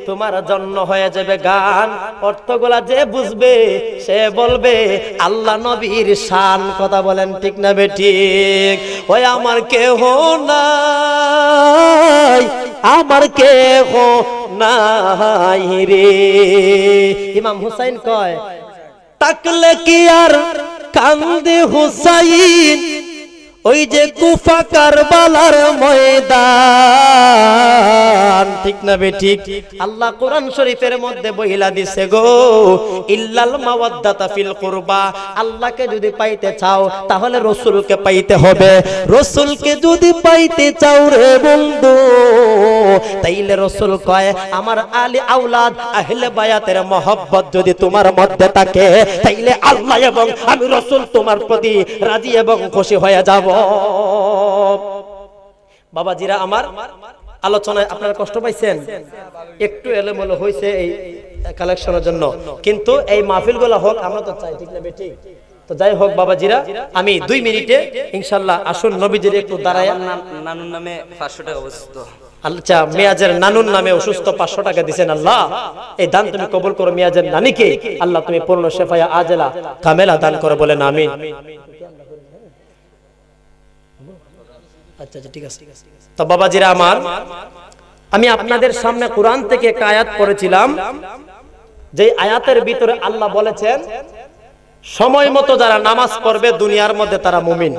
তোমার জন্য হয়ে যাবে গান। অর্থগুলা যে বুঝবে সে বলবে আল্লাহ নবীর শান। কথা বলেন ঠিক না বেঠিক? ওই আমার কেহ নাই, আমার কেহ নাই রে। ইমাম হুসাইন কয় তাকলে কি আর কান্দে হুসাইন, ওই যে কুফা কারবালার ময়দান। ঠিক না বেঠিক? আল্লাহ কোরআন শরীফের মধ্যে বইলা দিছে গো ইল্লাল মাওয়াদ্দাতা ফিল কুরবা। আল্লাহকে যদি পাইতে চাও তাহলে রাসূলকে পাইতে হবে। রাসূলকে যদি পাইতে চাও রে বন্ধু, তাইলে রাসূল কয় আমার আলী আওলাদ আহলে বায়াতের মহব্বত যদি তোমার মধ্যে থাকে, তাইলে আল্লাহ এবং আমি রাসূল তোমার প্রতি রাজি এবং খুশি হয়ে যাব। বাবাজিরা আমার, আলোচনায় আপনারা কষ্ট পাইছেন? একটু এলোমেলো হয়েছে এই কালেকশনের জন্য, কিন্তু এই মাহফিলগুলো হোক আমরা তো চাই। ঠিক না বেঠিক? তো যাই হোক বাবাজিরা, আমি 2 মিনিটে ইনশাআল্লাহ আসুন নবীজির একটু দাঁড়ায়। নানুর নামে 500 টাকা অবস্থিত। আচ্ছা, মিয়াজের নানুর নামে অসুস্থ 500 টাকা দিবেন। আল্লাহ এই দান তুমি কবুল করো। মিয়াজের নানিকে আল্লাহ তুমি পূর্ণ শেফায়া আজেলা কামেলা দান করো, বলেন আমিন। আচ্ছা ঠিক আছে। তো বাবাজিরা আমার, আমি আপনাদের সামনে কোরআন থেকে একটা আয়াত পড়েছিলাম, যে আয়াতের ভিতরে আল্লাহ বলেছেন সময় মতো যারা নামাজ পড়বে দুনিয়ার মধ্যে তারা মুমিন।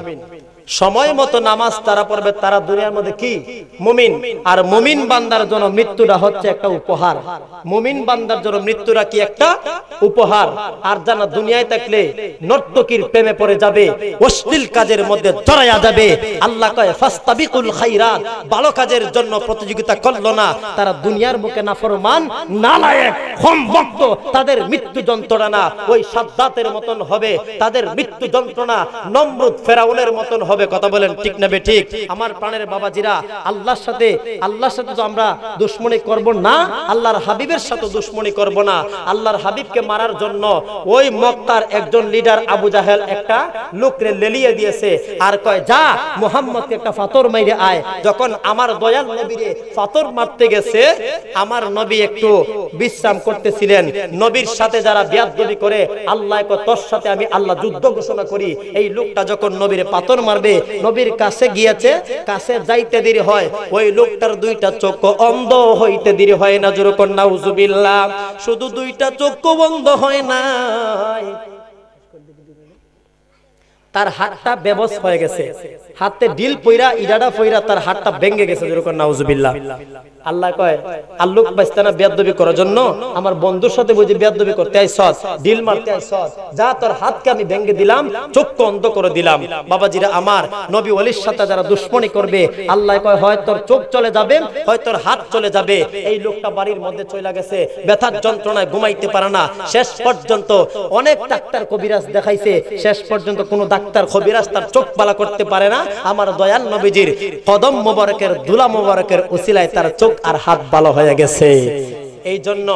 সময় মতো নামাজ তারা পড়বে তারা দুনিয়ার মধ্যে কি? মুমিন। আর মুমিন বান্দার জন্য মৃত্যুটা হচ্ছে একটা উপহার। মুমিন বান্দার জন্য মৃত্যুটা কি? একটা উপহার। আর যারা দুনিয়ায় থাকলে নর্তকীর প্রেমে পড়ে যাবে, অশ্লীল কাজের মধ্যে জড়ায়া যাবে, আল্লাহ কয় ফাস্তাবিকুল খাইরাত, ভালো কাজের জন্য প্রতিযোগিতা করলো না, তারা দুনিয়ার বুকে নাফরমান, নালায়েক, খমবক্ত, তাদের মৃত্যু যন্ত্রণা ওই সাদ্দাতের মতন হবে। তাদের মৃত্যু যন্ত্রণা নমরুদ ফেরাউনের মতন হবে। কথা বলেন ঠিক না বেঠিক? আমার প্রাণের বাবাজিরা, আল্লাহর সাথে তো আমরা দুশমনি করব না, আল্লাহর হাবিবের সাথে দুশমনি করব না। আল্লাহর হাবিবকে মারার জন্য ওই মক্কার একজন লিডার আবু জাহেল একটা লোকরে লেলিয়ে দিয়েছে, আর কয় যা মুহাম্মদকে একটা ফাতর মাইরে আয়। যখন আমার দয়াল নবীরে ফাতর মারতে গেছে, আমার নবী একটু বিশ্রাম করতেছিলেন। নবীর সাথে যারা বিয়াদবি করে, আল্লাহ কয় তোর সাথে আমি আল্লাহ যুদ্ধ ঘোষণা করি। এই লোকটা যখন নবীরে পাথর মারবে, নবীর কাছে গিয়েছে, কাছে যাইতে দেরি হয়, ওই লোকটার 2টা চোখ অন্ধ হইতে দেরি হয় না। জোরে কোন নাউজুবিল্লাহ। শুধু 2টা চোখ বন্ধ হয় নাই, তার হাতটা বেবস হয়ে গেছে, হাতে ডিল পইরা ইডাডা পইরা তার হাতটা ভেঙে গেছে। জোরে কোন নাউজুবিল্লাহ। আল্লাহ কয় আল্লুক বাইস্তানা বেয়াদবি করার জন্য আমার বন্ধুর সাথে বুঝি বেয়াদবি করতে আইছস, ডিল মারতে আইছস, যা তোর হাতকে আমি ভেঙে দিলাম, চোখকে অন্ধ করে দিলাম। বাবাজিরা আমার, নবী ওলির সাথে যারা দুশমনি করবে আল্লাহ কয় হয় তোর চোখ চলে যাবে, হয় তোর হাত চলে যাবে। এই লোকটা বাড়ির মধ্যে চলে গেছে, ব্যথার যন্ত্রণায় ঘুমাইতে পারে না। শেষ পর্যন্ত অনেক ডাক্তার কবিরাজ দেখাইছে, শেষ পর্যন্ত কোনো ডাক্তার কবিরাজ তার চোখ বালা করতে পারে না। আমার দয়াল নবীজির কদম মোবারকের দুলা মোবারকের উসিলায় তার চোখ আর হাত ভালো হয়ে গেছে। এই জন্য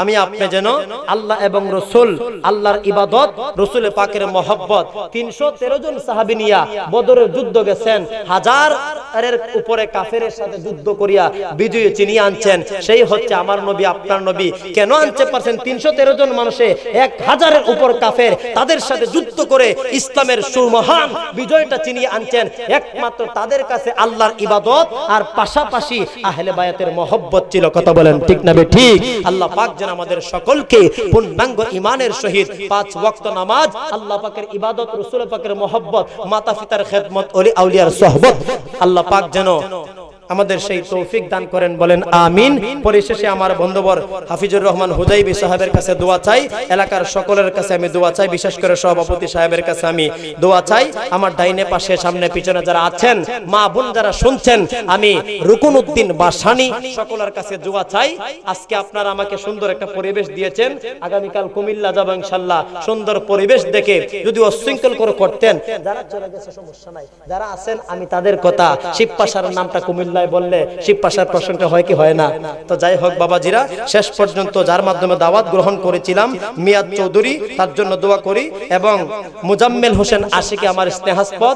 আমি আপনি যেন আল্লাহ এবং রসুল, আল্লাহর ইবাদত, রসুল পাকের মহব্বত, 313 জন সাহাবী নিয়া বদরের যুদ্ধ গেছেন, হাজারের উপরে কাফেরের সাথে যুদ্ধ করিয়া বিজয় চিনিয়ে আনছেন। সেই হচ্ছে আমার নবী, আপনার নবী। কেন আনতে পারছেন? 313 জন মানুষে 1000-এর উপর কাফের, তাদের সাথে যুদ্ধ করে ইসলামের সুমহান বিজয়টা চিনিয়ে আনছেন। একমাত্র তাদের কাছে আল্লাহর ইবাদত আর পাশাপাশি আহলে বায়াতের মহব্বত ছিল। কথা বলেন ঠিক না ঠিক? আল্লাহ পাক যেন আমাদের সকলকে পূর্ণাঙ্গ ঈমানের সহিত 5 ওয়াক্ত নামাজ, আল্লাহ পাকের ইবাদত, রাসূল পাকের মহব্বত, মাতা পিতার খেদমত, ওলি আউলিয়ার সোহবত আল্লাহ পাক যেন আমাদের সেই তৌফিক দান করেন, বলেন আমিন। পরিশেষে আমার বন্ধুবর হাফিজুর রহমান হুদাইবি সাহেবের কাছে দোয়া চাই, এলাকার সকলের কাছে আমি দোয়া চাই, বিশেষ করে সভাপতি সাহেবের কাছে আমি দোয়া চাই। আমার ডাইনে পাশে সামনে পিছনে যারা আছেন, মা বোন যারা শুনছেন, আমি রুকুনউদ্দিন বাসানী সকলের কাছে দোয়া চাই। আজকে আপনারা আমাকে সুন্দর একটা পরিবেশ দিয়েছেন, আগামীকাল কুমিল্লা যাব ইনশাআল্লাহ। সুন্দর পরিবেশ দেখে যদি অশৃঙ্খল করে করতেন, যারা চলে গেছে সমস্যা নাই, যারা আছেন আমি তাদের কথা, শিবপাশার নামটা কুমিল্লা বললে শিবপাশার প্রসঙ্গটা হয় কি হয় না? তো যাই হোক বাবাজিরা, শেষ পর্যন্ত যার মাধ্যমে দাওয়াত গ্রহণ করেছিলাম মিয়াদ চৌধুরী, তার জন্য দোয়া করি। এবং মুজাম্মেল হোসেন আশিকে আমার স্নেহাস্পদ,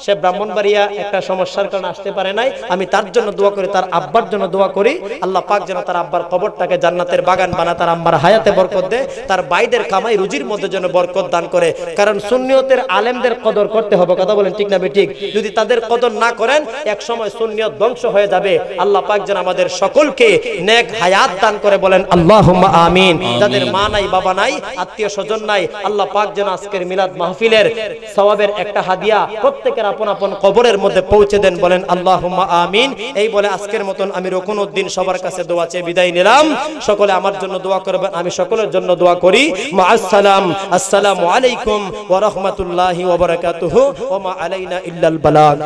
সে ব্রাহ্মণবাড়িয়া একটা সমস্যার কারণে আসতে পারে নাই, আমি তার জন্য দোয়া করি, তার আব্বার জন্য দোয়া করি। আল্লাহ পাক যেন তার আব্বার কবরটাকে জান্নাতের বাগান বানা, তার আম্মার হায়াতে বরকত দেয়, তার বাইদের কামাই রুজির মধ্যে যেন বরকত দান করে। কারণ সুন্নিয়তের আলেমদের কদর করতে হবে। কথা বলেন ঠিক না ঠিক? যদি তাদের কদর না করেন, এক সময় সুন্নিয়ত ধ্বংস হয়ে যাবে। আল্লাহ পাক যেন আমাদের সকলকে নেক হায়াত দান করে, বলেন আল্লাহুম্মা আমিন। যাদের মা নাই, বাবা নাই, আত্মীয় স্বজন নাই, আল্লাহ পাক যেন আজকের মিলাদ মাহফিলের সওয়াবের একটা হাদিয়া প্রত্যেকের আপন আপন কবরের মধ্যে পৌঁছে দেন, বলেন আল্লাহুম্মা আমিন। এই বলে আজকের মতন আমি রুকুনউদ্দিন সবার কাছে দোয়া চেয়ে বিদায় নিলাম। সকলে আমার জন্য দোয়া করবেন, আমি সকলের জন্য দোয়া করি। মাআসসালাম, আসসালামু আলাইকুম ওয়া রাহমাতুল্লাহি ওয়া বারাকাতুহু ওয়া মা আলাইনা ইল্লাল বালাগ।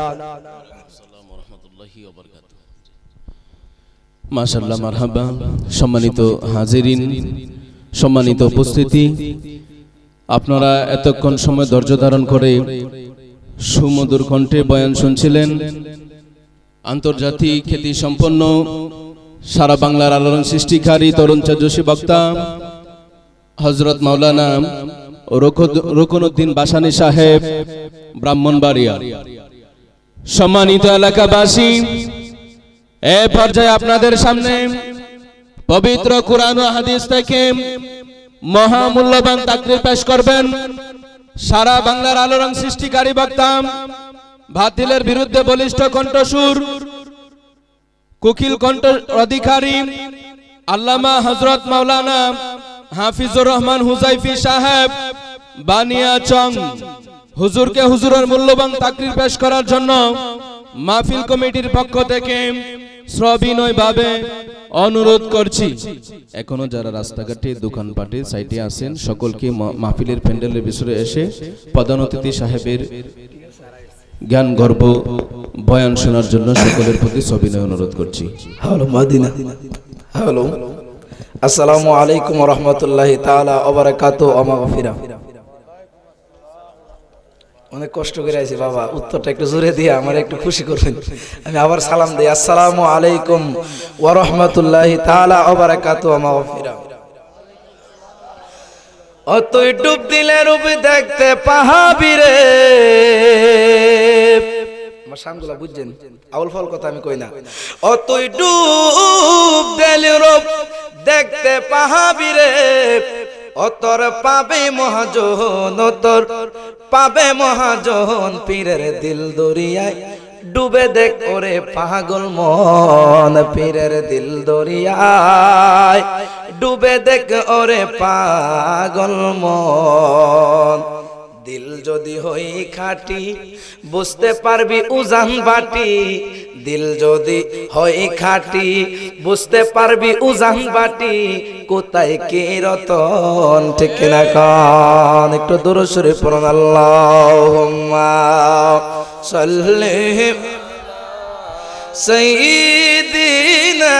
মাশাআল্লাহ, মারহাবা। সম্মানিত হাজিরিন, সম্মানিত উপস্থিতি, আপনারা এতক্ষণ সময় ধৈর্য ধারণ করে সুমধুর কণ্ঠে বয়ান শুনছিলেন। আন্তর্জাতিক খ্যাতি সম্পন্ন, সারা বাংলার আলোড়ন সৃষ্টিকারী তরুণ তেজস্বী বক্তা হযরত মাওলানা রুকুনউদ্দিন বাসানী সাহেব, ব্রাহ্মণবাড়িয়া। সম্মানিত এলাকাবাসী, এ পর্যায়ে আপনাদের সামনে পবিত্র কুরআন ও হাদিস থেকে মহামূল্যবান তাকরীর পেশ করবেন সারা বাংলার আলোড়ন সৃষ্টিকারী বক্তা, বাতিলের বিরুদ্ধে বলিষ্ঠ কণ্ঠস্বর, কুকিল কণ্ঠ অধিকারী আল্লামা হযরত মাওলানা হাফিজুর রহমান হুজাইফি সাহেব বানিয়াচং। হুজুরকে হুজুরের মূল্যবান তাকরীর পেশ করার জন্য মাহফিল কমিটির পক্ষ থেকে সবিনয়ভাবে অনুরোধ করছি। এখনো যারা রাস্তাঘাটে, দোকানপাটে, সাইটে আছেন, সকলকে মাহফিলের প্যান্ডেলের ভিতরে এসে প্রধান অতিথি সাহেবের জ্ঞান গর্ব বয়ান শোনার জন্য সকলের প্রতি সবিনয় অনুরোধ করছি। হ্যালো মদিনা, হ্যালো, আসসালামু আলাইকুম ওয়া রাহমাতুল্লাহি তাআলা ওয়া বারাকাতুহু ওয়া মাগফিরাহ। অনেক কষ্ট করে আইছি বাবা, উত্তরটা একটু জোরে দিয়ে আমার একটু খুশি করবেন। আমি আবার সালাম দেই, আসসালামু আলাইকুম ওয়া রাহমাতুল্লাহি তাআলা ওয়া বারাকাতুহু ওয়া মাগফিরাহ। অতই ডুব দিলে রূপ দেখতে পাহাবি রে, আমার শানগুলা বুঝছেন, আউল ফাউল কথা আমি কই না। অতই ডুব দিলে রূপ দেখতে পাহাবি রে, অতর পাবে মহাজন, অতর পাবে মহাজন, পীরের দিল দরিয়ায় ডুবে দেখ ওরে পাগল মন, পীরের দিল দরিয়ায় ডুবে দেখ ওরে পাগল মন। দিল যদি হই খাটি বুঝতে পারবি উজান বাটি, দিল যদি হয় খাঁটি বুঝতে পারবি উজান বাটি কোথায় কে রতন ঠিক কিনা কন একটু দূর সরে পড়ুন আল্লাহুম্মা সাল্লি সাইয়্যিদিনা